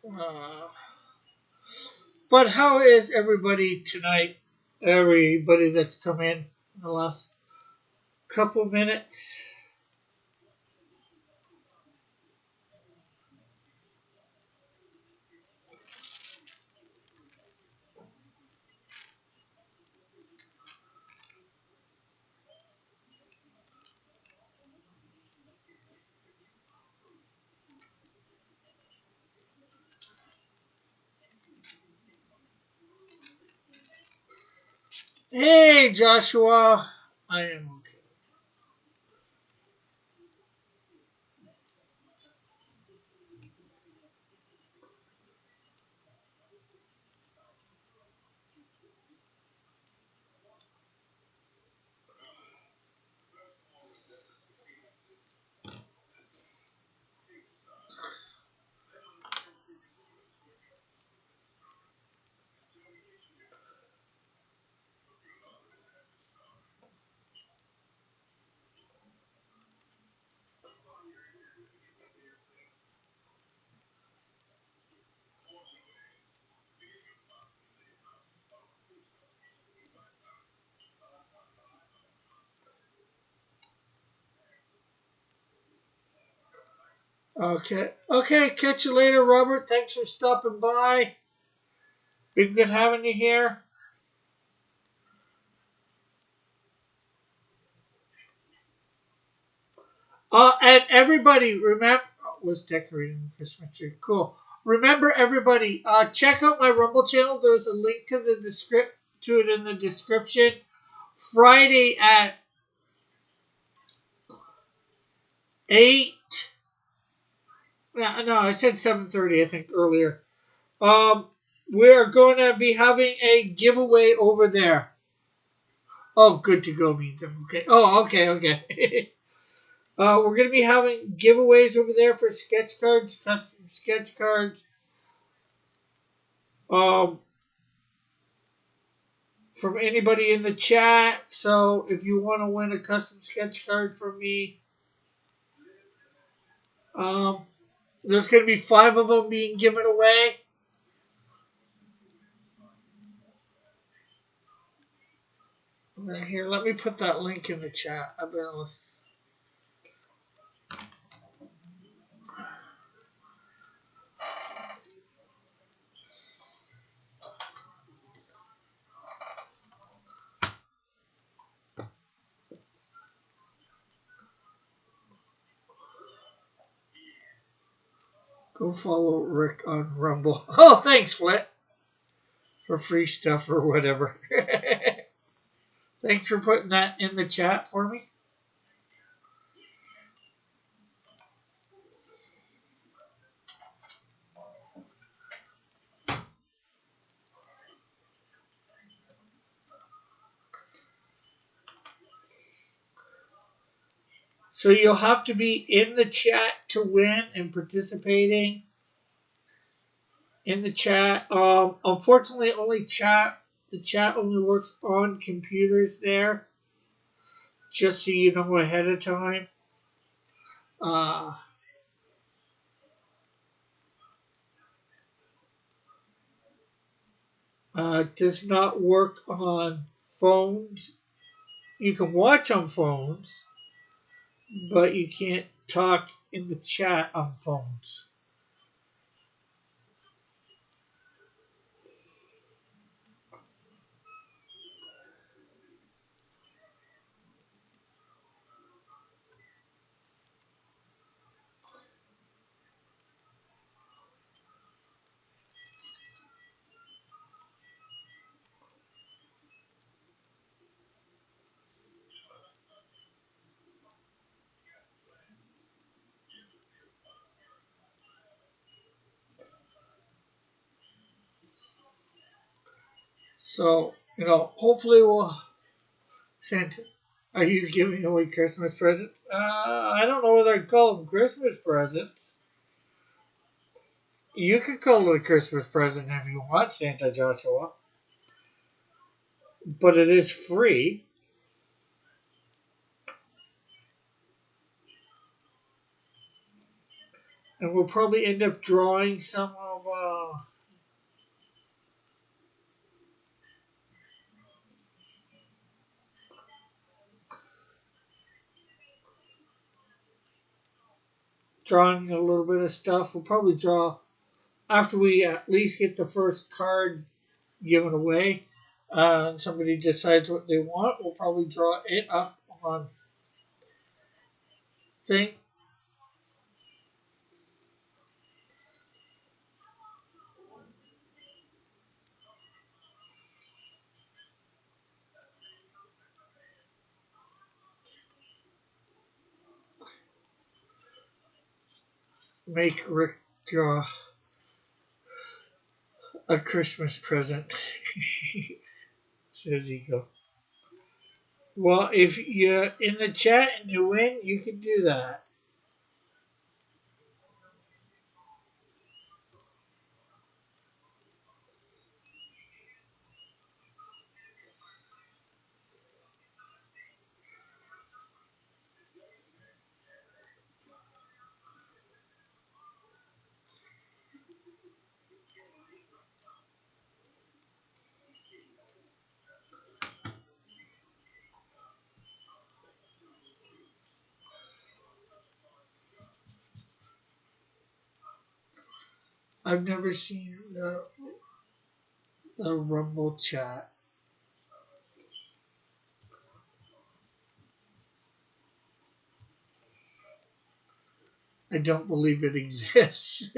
Uh, but how is everybody tonight? Everybody that's come in the last couple minutes. Hey, Joshua. I am okay. Okay, catch you later, Robert. Thanks for stopping by. Been good having you here. And everybody, remember, was decorating the Christmas tree. Cool. Remember, everybody, check out my Rumble channel. There's a link to it in the description. Friday at 8. No, I said 7:30. I think earlier. Um, we're going to be having a giveaway over there. Oh, good to go means I'm okay. Oh, okay. We're going to be having giveaways over there for sketch cards, custom sketch cards. Um, from anybody in the chat. So if you want to win a custom sketch card from me, um, there's going to be 5 of them being given away. Here, let me put that link in the chat. I better go follow Rick on Rumble. Oh, thanks, Flit, for free stuff or whatever. Thanks for putting that in the chat for me. So you'll have to be in the chat to win and participating in the chat. Unfortunately, the chat only works on computers there. Just so you know ahead of time. It does not work on phones. You can watch on phones, but you can't talk in the chat on phones. So, hopefully we'll. Santa, are you giving away Christmas presents? I don't know whether I'd call them Christmas presents. You could call it a Christmas present if you want, Santa Joshua. But it is free. And we'll probably end up drawing some of drawing a little bit of stuff. We'll probably draw after we at least get the first card given away. Somebody decides what they want. We'll probably draw it up on thing. Make Rick draw a Christmas present, says Ego. Well, if you're in the chat and you win, you can do that. I've never seen the Rumble chat. I don't believe it exists.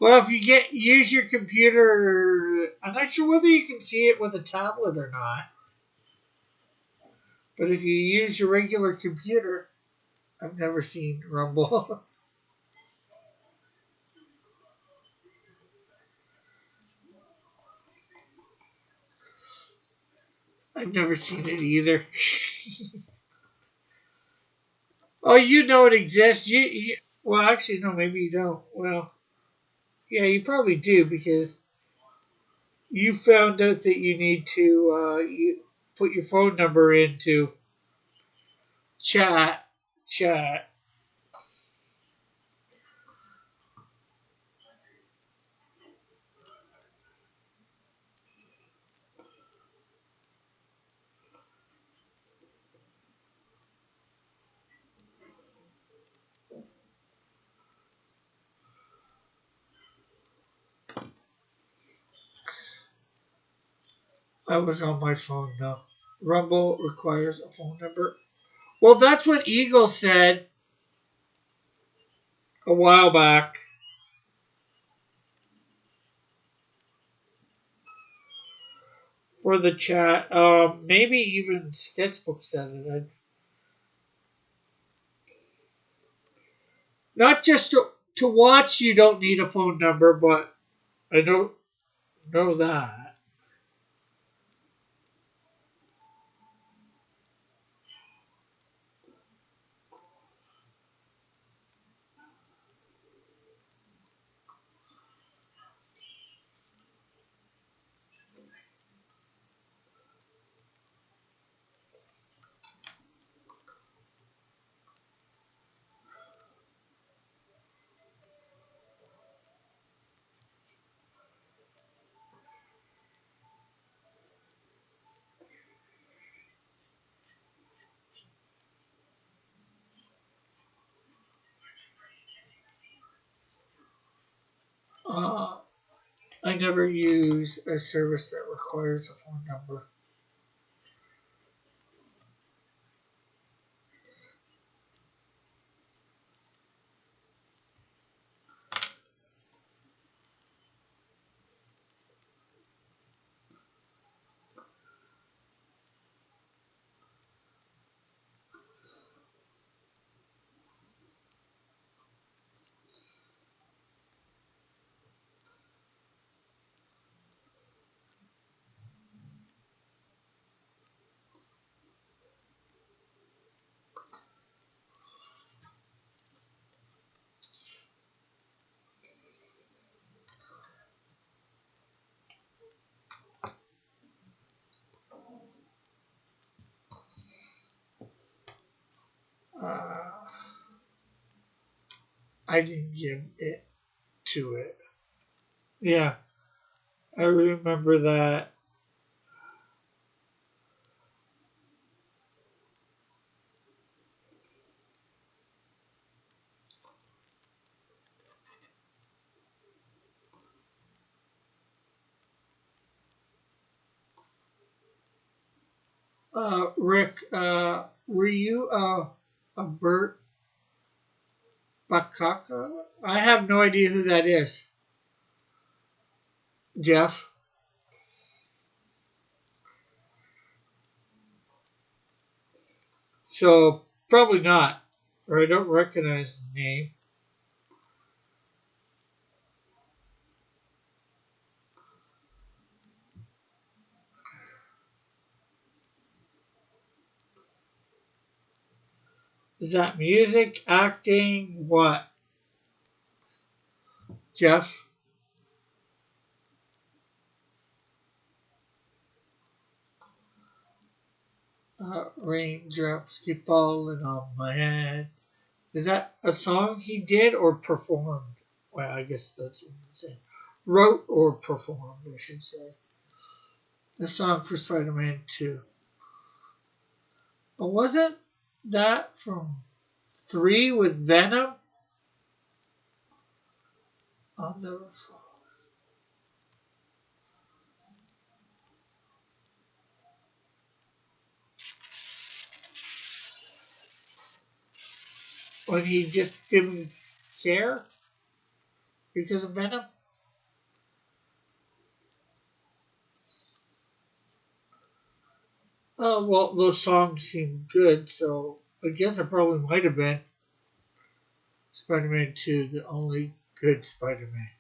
Well, if you use your computer, I'm not sure whether you can see it with a tablet or not. But if you use your regular computer, I've never seen Rumble. I've never seen it either. Oh, you know it exists. Well, actually, no, maybe you don't. Well, yeah, you probably do because you found out that you need to you put your phone number into chat. I was on my phone though. Rumble requires a phone number. Well, that's what Eagle said a while back for the chat. Maybe even Sketchbook said it. Not just to watch, you don't need a phone number, but I don't know that. Uh, I never use a service that requires a phone number. Uh, I didn't give it to it. Yeah, I remember that. Rick, were you a Burt Bakaka? I have no idea who that is. Jeff? So, probably not. Or I don't recognize the name. Is that music, acting, what? Jeff? Raindrops keep falling on my head. Is that a song he did or performed? Well, I guess that's what I'm saying. Wrote or performed, I should say. The song for Spider-Man 2. But wasn't that from 3 with Venom? On the when he just didn't care because of Venom? Oh, well, those songs seem good, so I guess it probably might have been Spider-Man 2, the only good Spider-Man.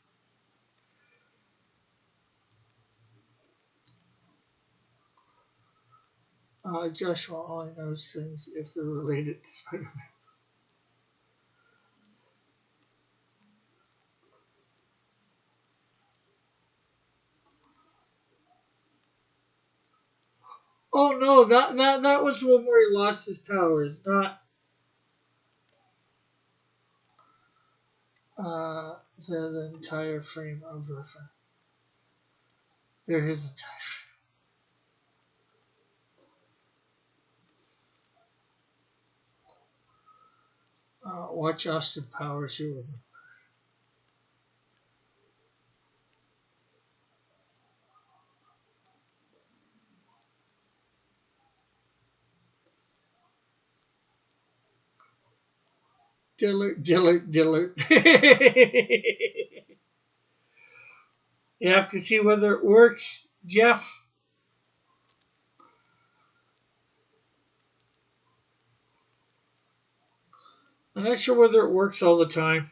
Joshua only knows things if they're related to Spider-Man. Oh no, that was the one where he lost his powers, not the entire frame of reference. There is a watch Austin Powers. You will. Dillard. You have to see whether it works, Jeff. I'm not sure whether it works all the time.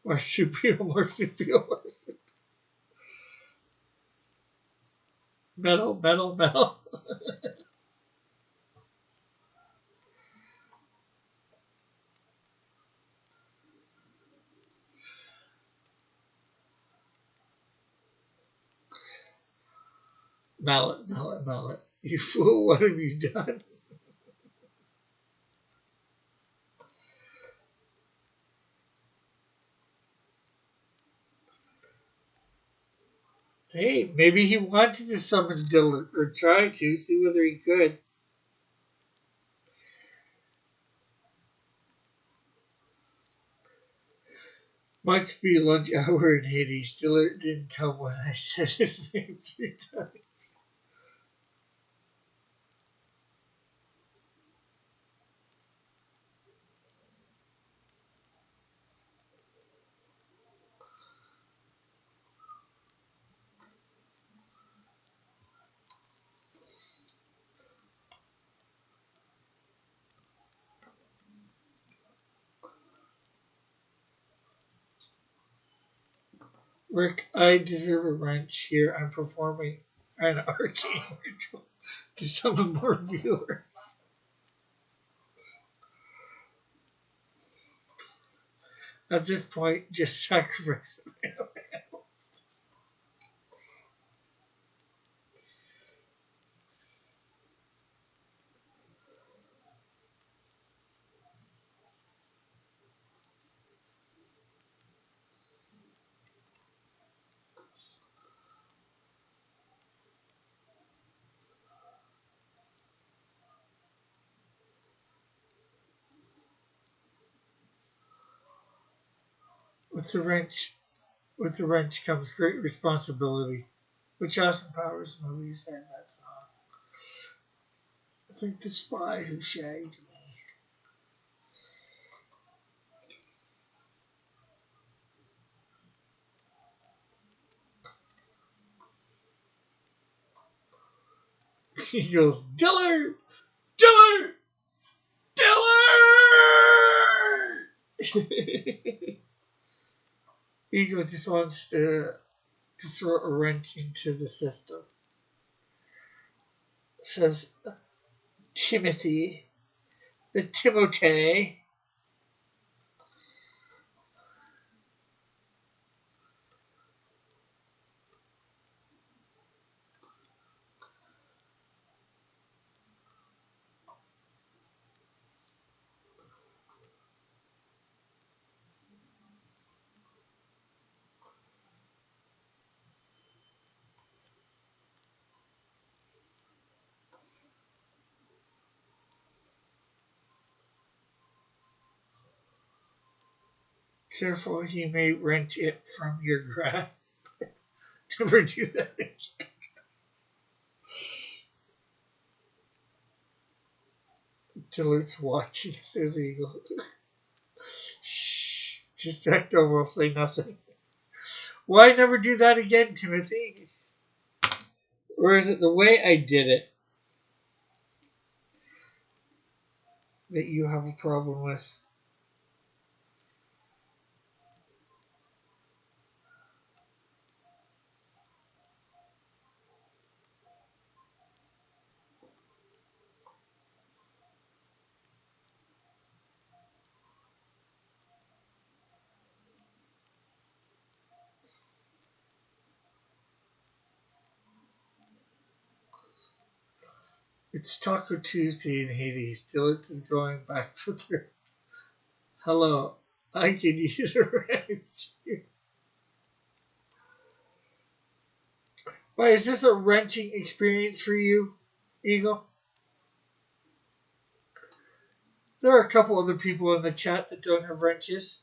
Marsupial. Metal. Mallet. You fool, what have you done? Hey, maybe he wanted to summon Dylan, or try to, see whether he could. Must be lunch hour in Hades. Dylan didn't come when I said his name 3 times. Rick, I deserve a wrench here. I'm performing an arcane ritual to summon more viewers. At this point, just sacrifice them. With the wrench comes great responsibility. Which Austin Powers movie said that song? I think the spy who shagged me. He goes, Dillard! Dillard! Dillard! Ego just wants to throw a wrench into the system. Says Timothy. The Timotei. Careful, he may wrench it from your grasp. Never do that again. Dillard's watching, says Eagle. Shh, just act over, say nothing. Why never do that again, Timothy? Or is it the way I did it? that you have a problem with? It's Taco Tuesday in Haiti. Still, it's going back for their hello. I can use a wrench. Why is this a wrenching experience for you, Eagle? There are a couple other people in the chat that don't have wrenches.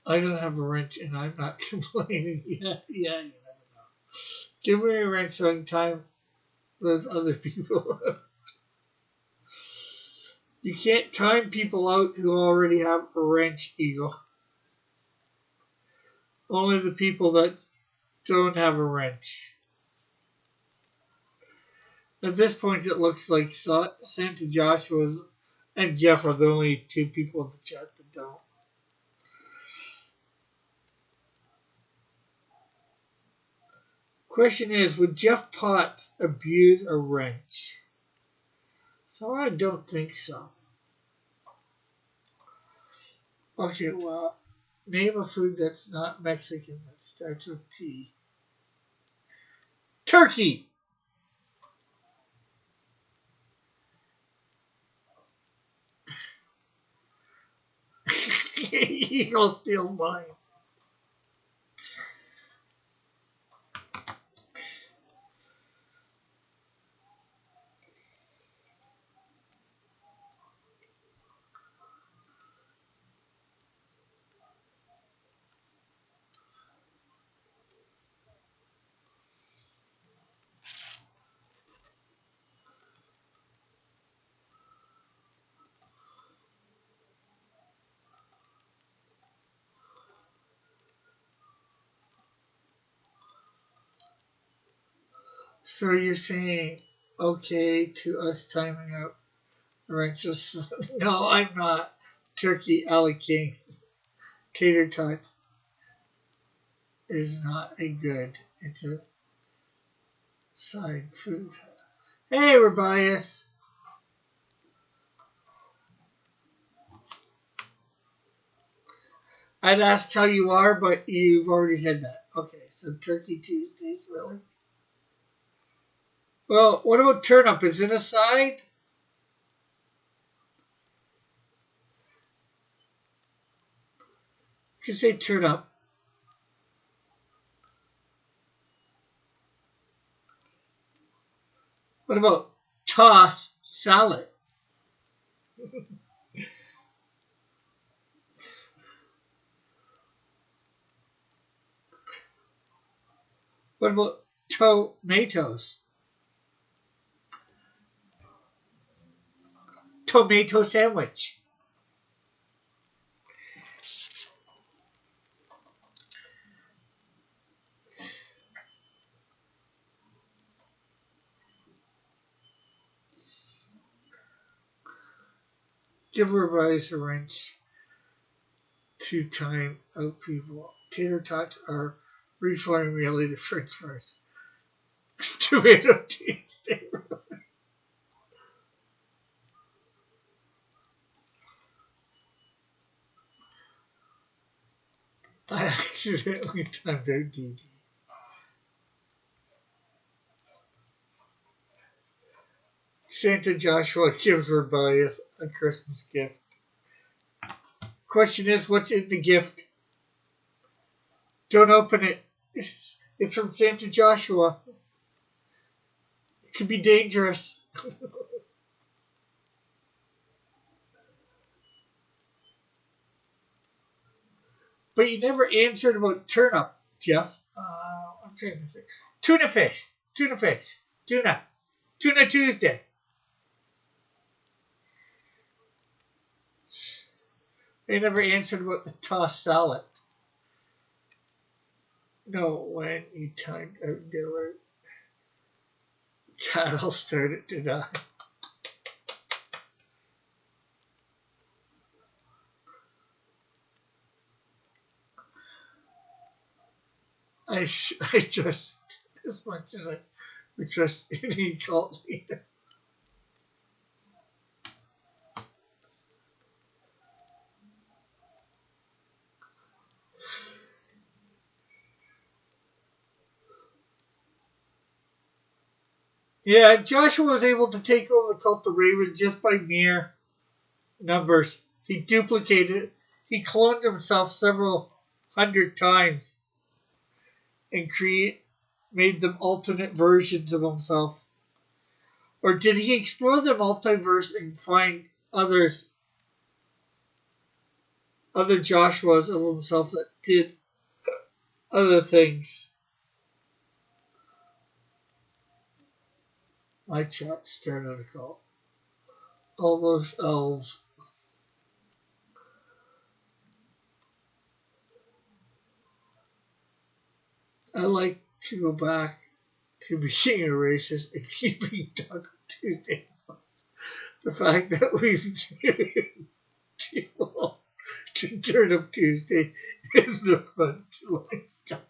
I don't have a wrench and I'm not complaining. Yeah, you never know. Give me a wrench so I can time those other people. You can't time people out who already have a wrench, Eagle. Only the people that don't have a wrench. At this point, it looks like Santa Joshua and Jeff are the only two people in the chat that don't. Question is, would Jeff Potts abuse a wrench? So I don't think so. Okay, well, name a food that's not Mexican that starts with T. Turkey! Eagle steals mine. So you're saying okay to us timing out wrenches? No, I'm not. Turkey King. Tater tots is not a good. It's a side food. Hey, Rabias. I'd ask how you are, but you've already said that. Okay, so Turkey Tuesdays, really? Well, what about turnip? Is it a side? You can say turnip. What about toss salad? What about tomatoes? Tomato sandwich. Give everybody a wrench to time out people. Tater tots are reformulated French fries. Tomato Tuesday. I accidentally timed out DD. Santa Joshua gives Rebellious a Christmas gift. Question is, what's in the gift? Don't open it. It's from Santa Joshua. Could be dangerous. But you never answered about turnip, Jeff. I'm trying to think. Tuna fish. Tuna fish. Tuna. Tuna Tuesday. They never answered about the tossed salad. No, when you timed out dinner, cattle started to die. I trust, as much as I would trust any cult leader. Yeah, Joshua was able to take over the cult of Raven just by mere numbers. He duplicated, he cloned himself several hundred times and made them alternate versions of himself. Or did he explore the multiverse and find other Joshuas of himself that did other things? My chat started a call. All those elves. I like to go back to being a racist and keeping Taco Tuesday. The fact that we've people to Turnip Tuesday is the fun lifestyle.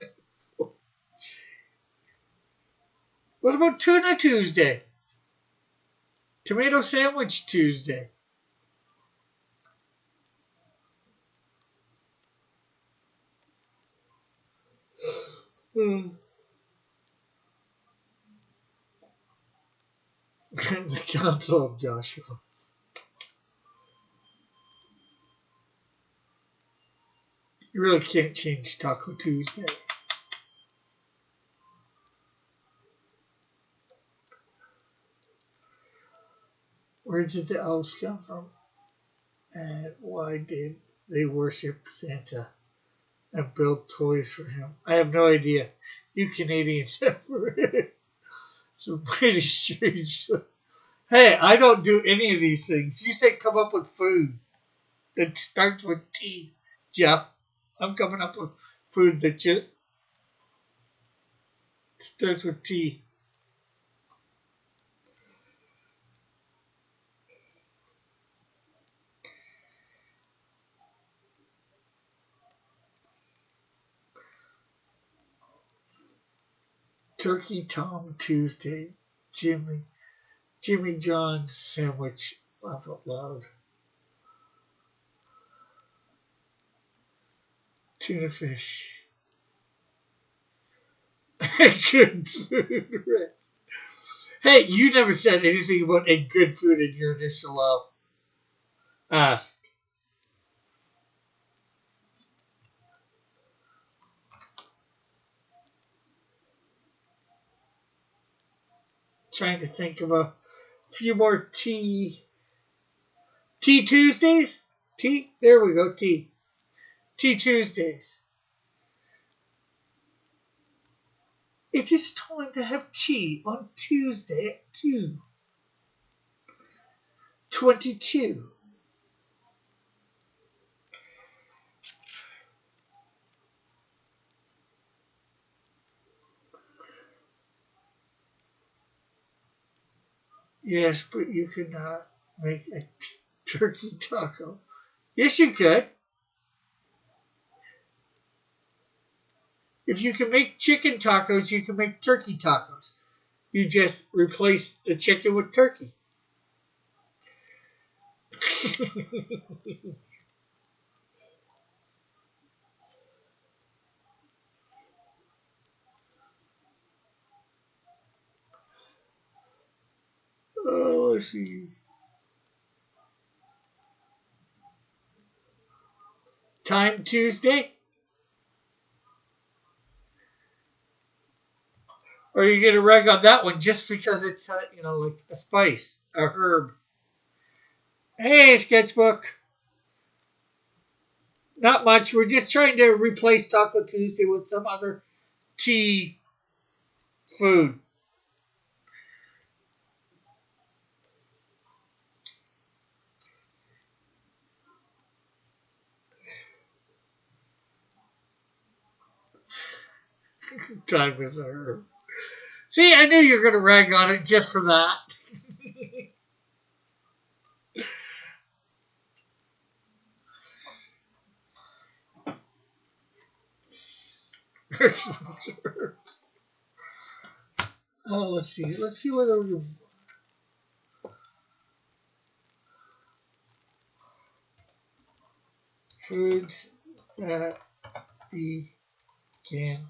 What about Tuna Tuesday? Tomato Sandwich Tuesday. The Council of Joshua. You really can't change Taco Tuesday. Where did the elves come from? And why did they worship Santa and build toys for him? I have no idea. You Canadians have some pretty strange. Hey, I don't do any of these things. You say come up with food that starts with T, Jeff. I'm coming up with food that starts with T. Turkey Tom Tuesday. Jimmy John's sandwich. Laugh out loud. Tuna fish. Good food. Hey, you never said anything about a good food in your initial ask. Trying to think of a few more Tea Tuesdays? Tea? There we go, Tea Tuesdays. It is time to have tea on Tuesday at 2:22. Yes, but you could not make a turkey taco. Yes, you could. If you can make chicken tacos, you can make turkey tacos. You just replace the chicken with turkey. Oh, let's see. Time Tuesday? Or you get a rag on that one just because it's, like a spice, a herb. Hey, Sketchbook. Not much. We're just trying to replace Taco Tuesday with some other tea food. Time is a herb. See, I knew you were going to rag on it just for that. Oh, let's see. Let's see whether we can. Foods that begin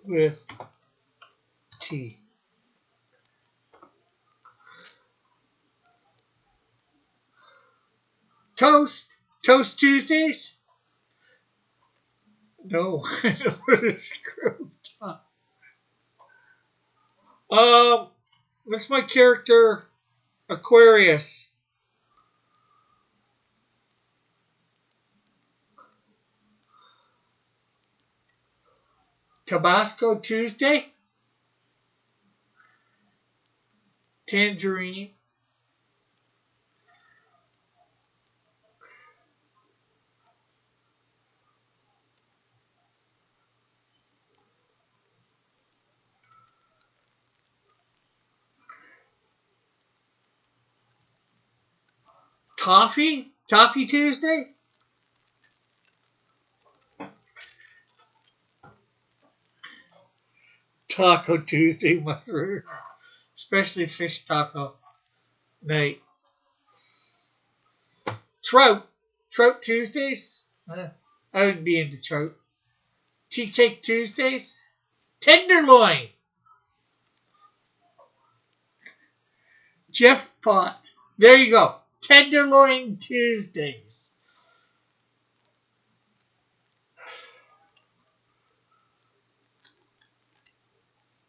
with T. Toast. Toast Tuesdays? No. I don't want to what's my character? Aquarius. Tabasco Tuesday? Tangerine. Toffee? Toffee Tuesday? Taco Tuesday, mother. Especially fish taco night. Trout. Trout Tuesdays? I would be into trout. Tea Cake Tuesdays? Tenderloin. Jeff Pot. There you go. Tenderloin Tuesdays.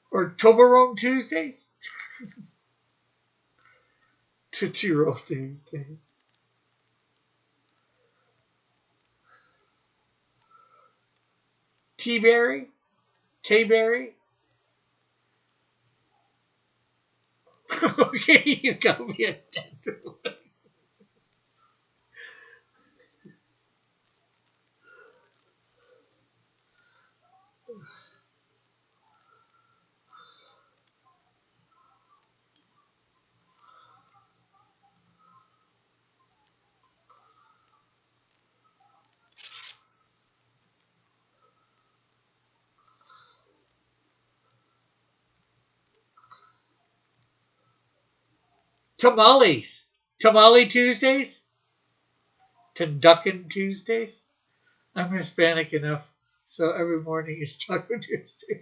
Or Toblerone Tuesdays? Tootsie Roll Tuesday. Tea-berry? Tay-berry? Okay, you got me a tenderloin. Tamales. Tamale Tuesdays? Tunducken Tuesdays? I'm Hispanic enough, so every morning is Taco Tuesday.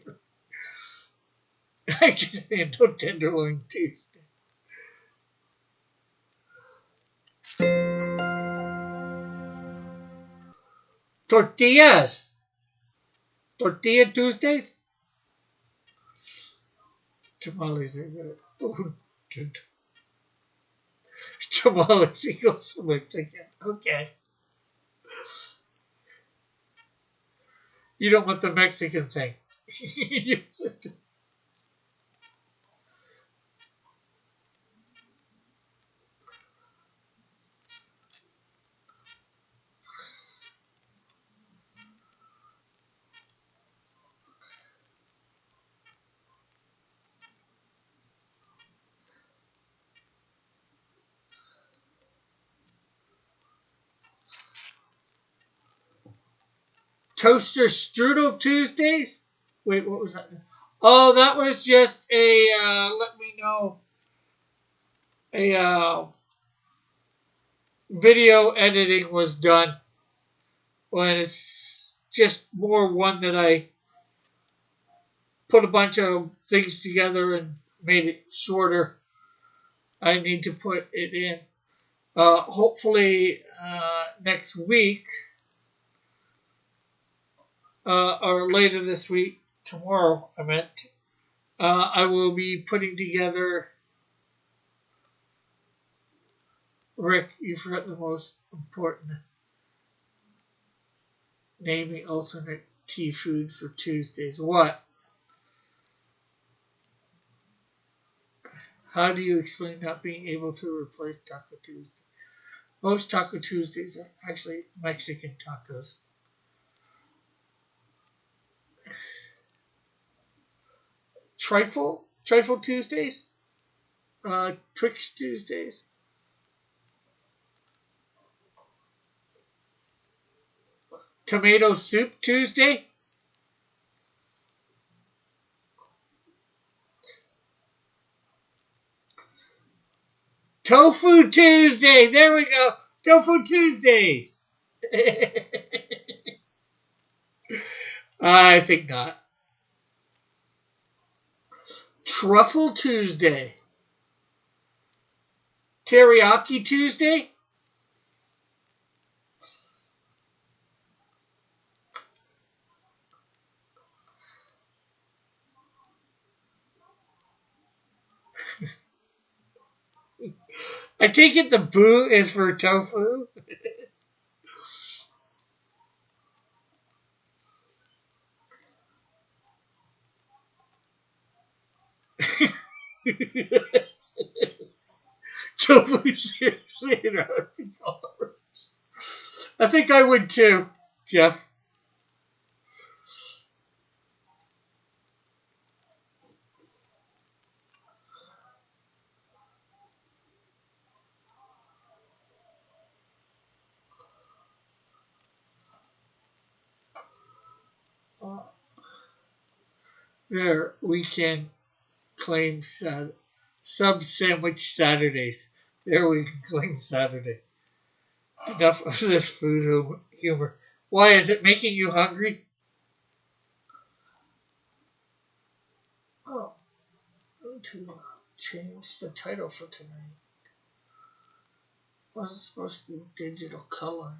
I can handle Tenderloin Tuesday. Tortillas. Tortilla Tuesdays? Tamales are good. Oh, tamales equals Mexican. Okay. You don't want the Mexican thing. Toaster Strudel Tuesdays? Wait, what was that? Oh, that was just a, let me know, a video editing was done when it's just more one that I put a bunch of things together and made it shorter. I need to put it in. Hopefully next week or later this week, tomorrow I meant, I will be putting together. Rick, you forgot the most important. Naming alternate tea food for Tuesdays. What? How do you explain not being able to replace Taco Tuesday? Most Taco Tuesdays are actually Mexican tacos. Trifle Tuesdays? Twix Tuesdays? Tomato Soup Tuesday? Tofu Tuesday! There we go! Tofu Tuesdays! I think not. Truffle Tuesday. Teriyaki Tuesday? I take it the boo is for tofu. Tofu seriously $100. I think I would too, Jeff. There, we can claim sub sandwich Saturdays. There we can claim Saturday. Enough of this food humor. Why is it making you hungry? Oh, I need to change the title for tonight. Wasn't supposed to be digital color.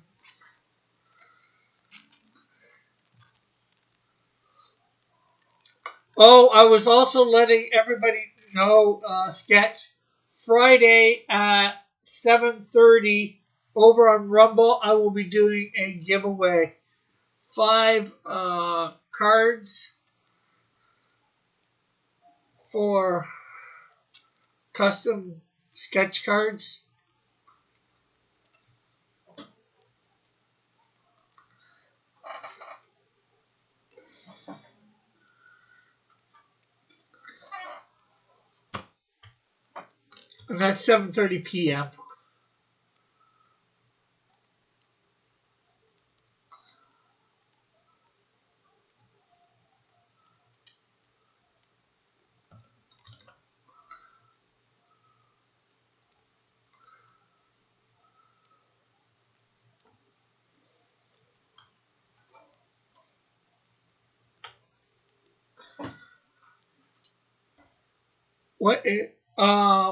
Oh, I was also letting everybody know, sketch Friday at 7:30 over on Rumble. I will be doing a giveaway. 5 cards for custom sketch cards. And that's 7:30 p.m.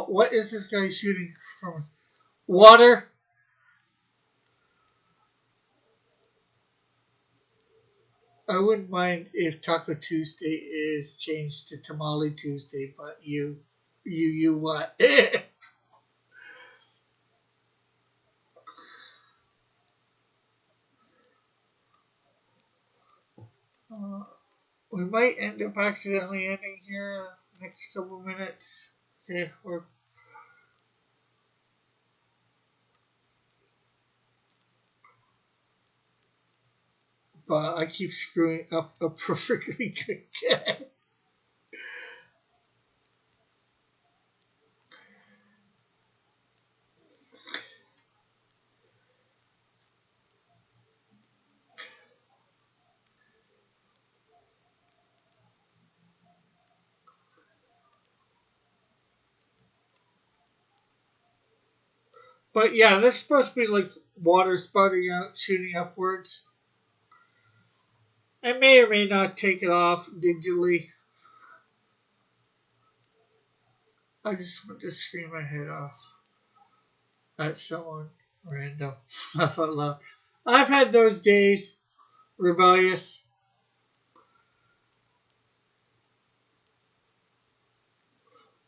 What is this guy shooting from? Water? I wouldn't mind if Taco Tuesday is changed to Tamale Tuesday, but you what? uh, we might end up accidentally ending here next couple minutes. Okay, but I keep screwing up a perfectly good game. But yeah, they're supposed to be like water spouting out, shooting upwards. I may or may not take it off digitally. I just want to scream my head off at someone random. Laugh out loud. I've had those days, rebellious.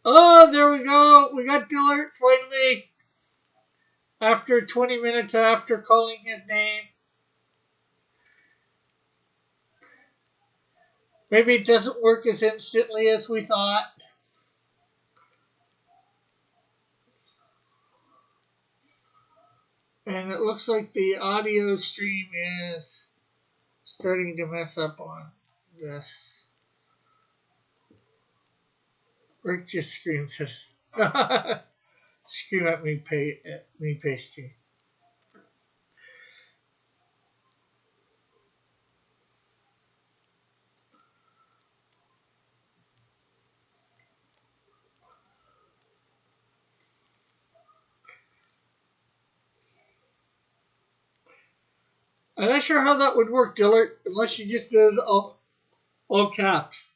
Oh, there we go. We got Dillard finally. After 20 minutes after calling his name. Maybe it doesn't work as instantly as we thought. And it looks like the audio stream is starting to mess up on this. Rick just screams his scream at me pastry. I'm not sure how that would work, Dillard, unless she just does all caps.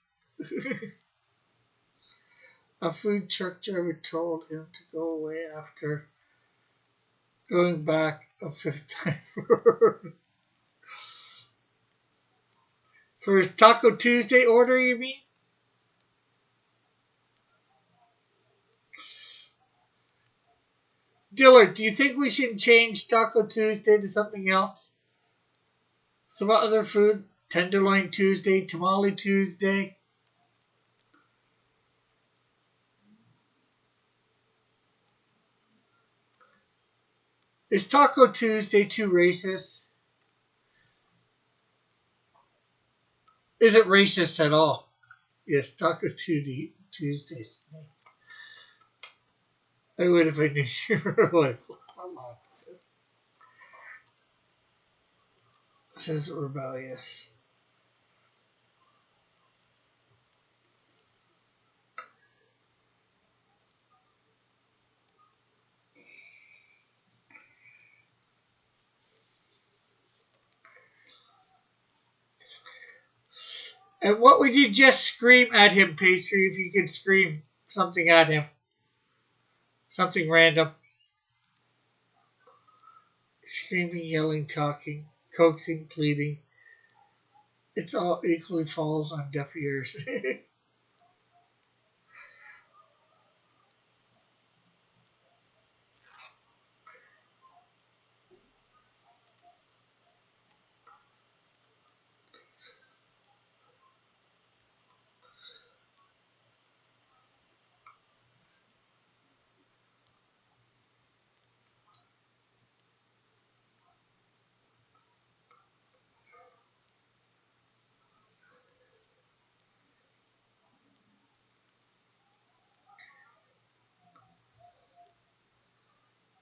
A food truck driver told him to go away after going back a fifth time for his Taco Tuesday order, you mean? Dillard, do you think we should change Taco Tuesday to something else? Some other food? Tenderloin Tuesday, Tamale Tuesday? Is Taco Tuesday too racist? Is it racist at all? Yes, Taco Tuesday. I would if I knew you were like, says rebellious. And what would you just scream at him, Pastry, if you could scream something at him? Something random. Screaming, yelling, talking, coaxing, pleading. It's all equally falls on deaf ears.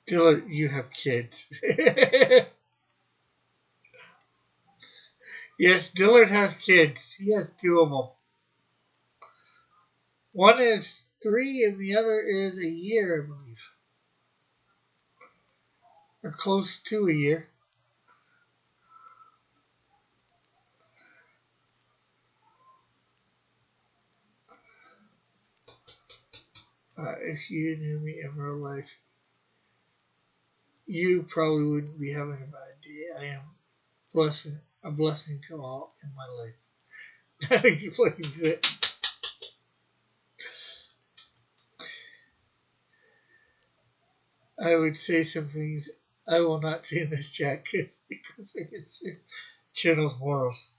Dillard, you have kids. Yes, Dillard has kids. He has two of them. One is 3 and the other is a year, I believe. Or close to a year. If you knew me in real life, you probably wouldn't be having a bad day. I am a blessing to all in my life. That explains it. I would say some things I will not say in this chat because it's channel's morals.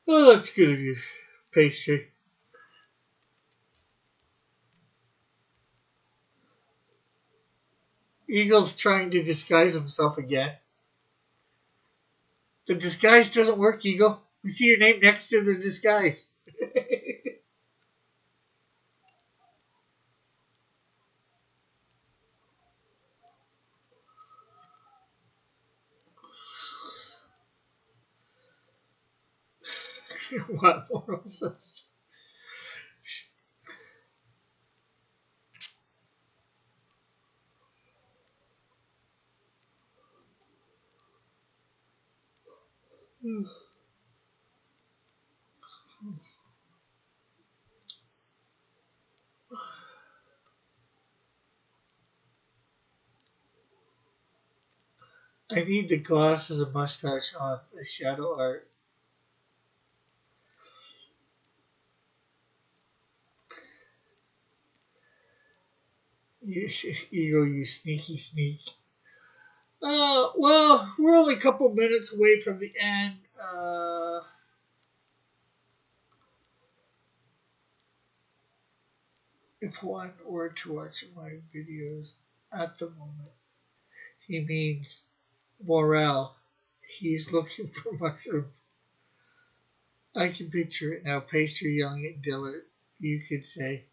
Oh, that's good of you, Pastry. Eagle's trying to disguise himself again. The disguise doesn't work, Eagle. We see your name next to the disguise. What morals? I need the glasses and mustache on the shadow art. You, Ego, you sneaky sneak. Well, we're only a couple minutes away from the end. If one were to watch my videos at the moment, he means Morel. He's looking for mushrooms. I can picture it now. Pastry yelling at Dillard. You could say,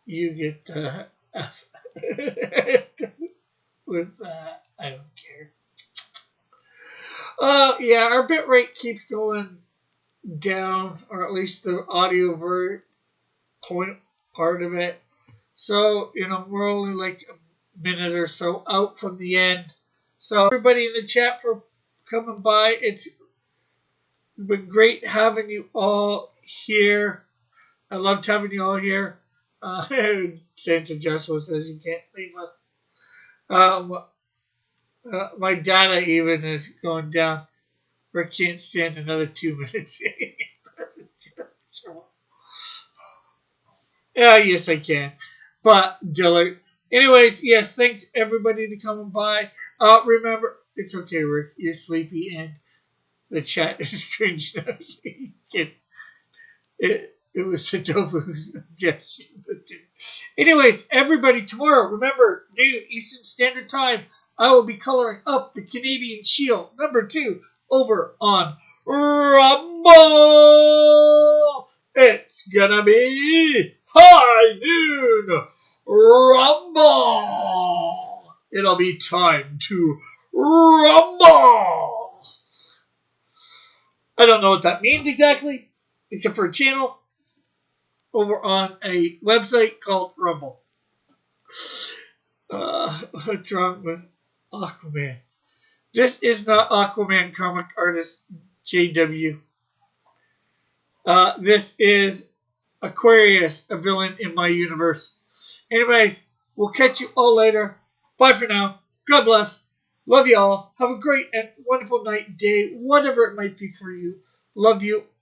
you get the F with that. I don't care. Yeah, our bit rate keeps going down, or at least the audio point part of it. So, we're only like a minute or so out from the end. So, everybody in the chat for coming by. It's been great having you all here. I loved having you all here. Santa Joshua says you can't leave us. My data even is going down. I can't stand another 2 minutes. Yeah, yes, I can. But, Dillard. Anyways, yes, thanks everybody to coming by. Remember, it's okay, Rick. You're sleepy and the chat is cringe. It was a tofu suggestion. Anyways, everybody, tomorrow, remember, noon Eastern Standard Time, I will be coloring up the Canadian Shield #2 over on Rumble. It's gonna be high noon Rumble. It'll be time to rumble. I don't know what that means exactly, except for a channel over on a website called Rumble. What's wrong with Aquaman? This is not Aquaman comic artist JW. This is Aquarius, a villain in my universe. Anyways, we'll catch you all later. Bye for now. God bless. Love you all. Have a great and wonderful night, day, whatever it might be for you. Love you.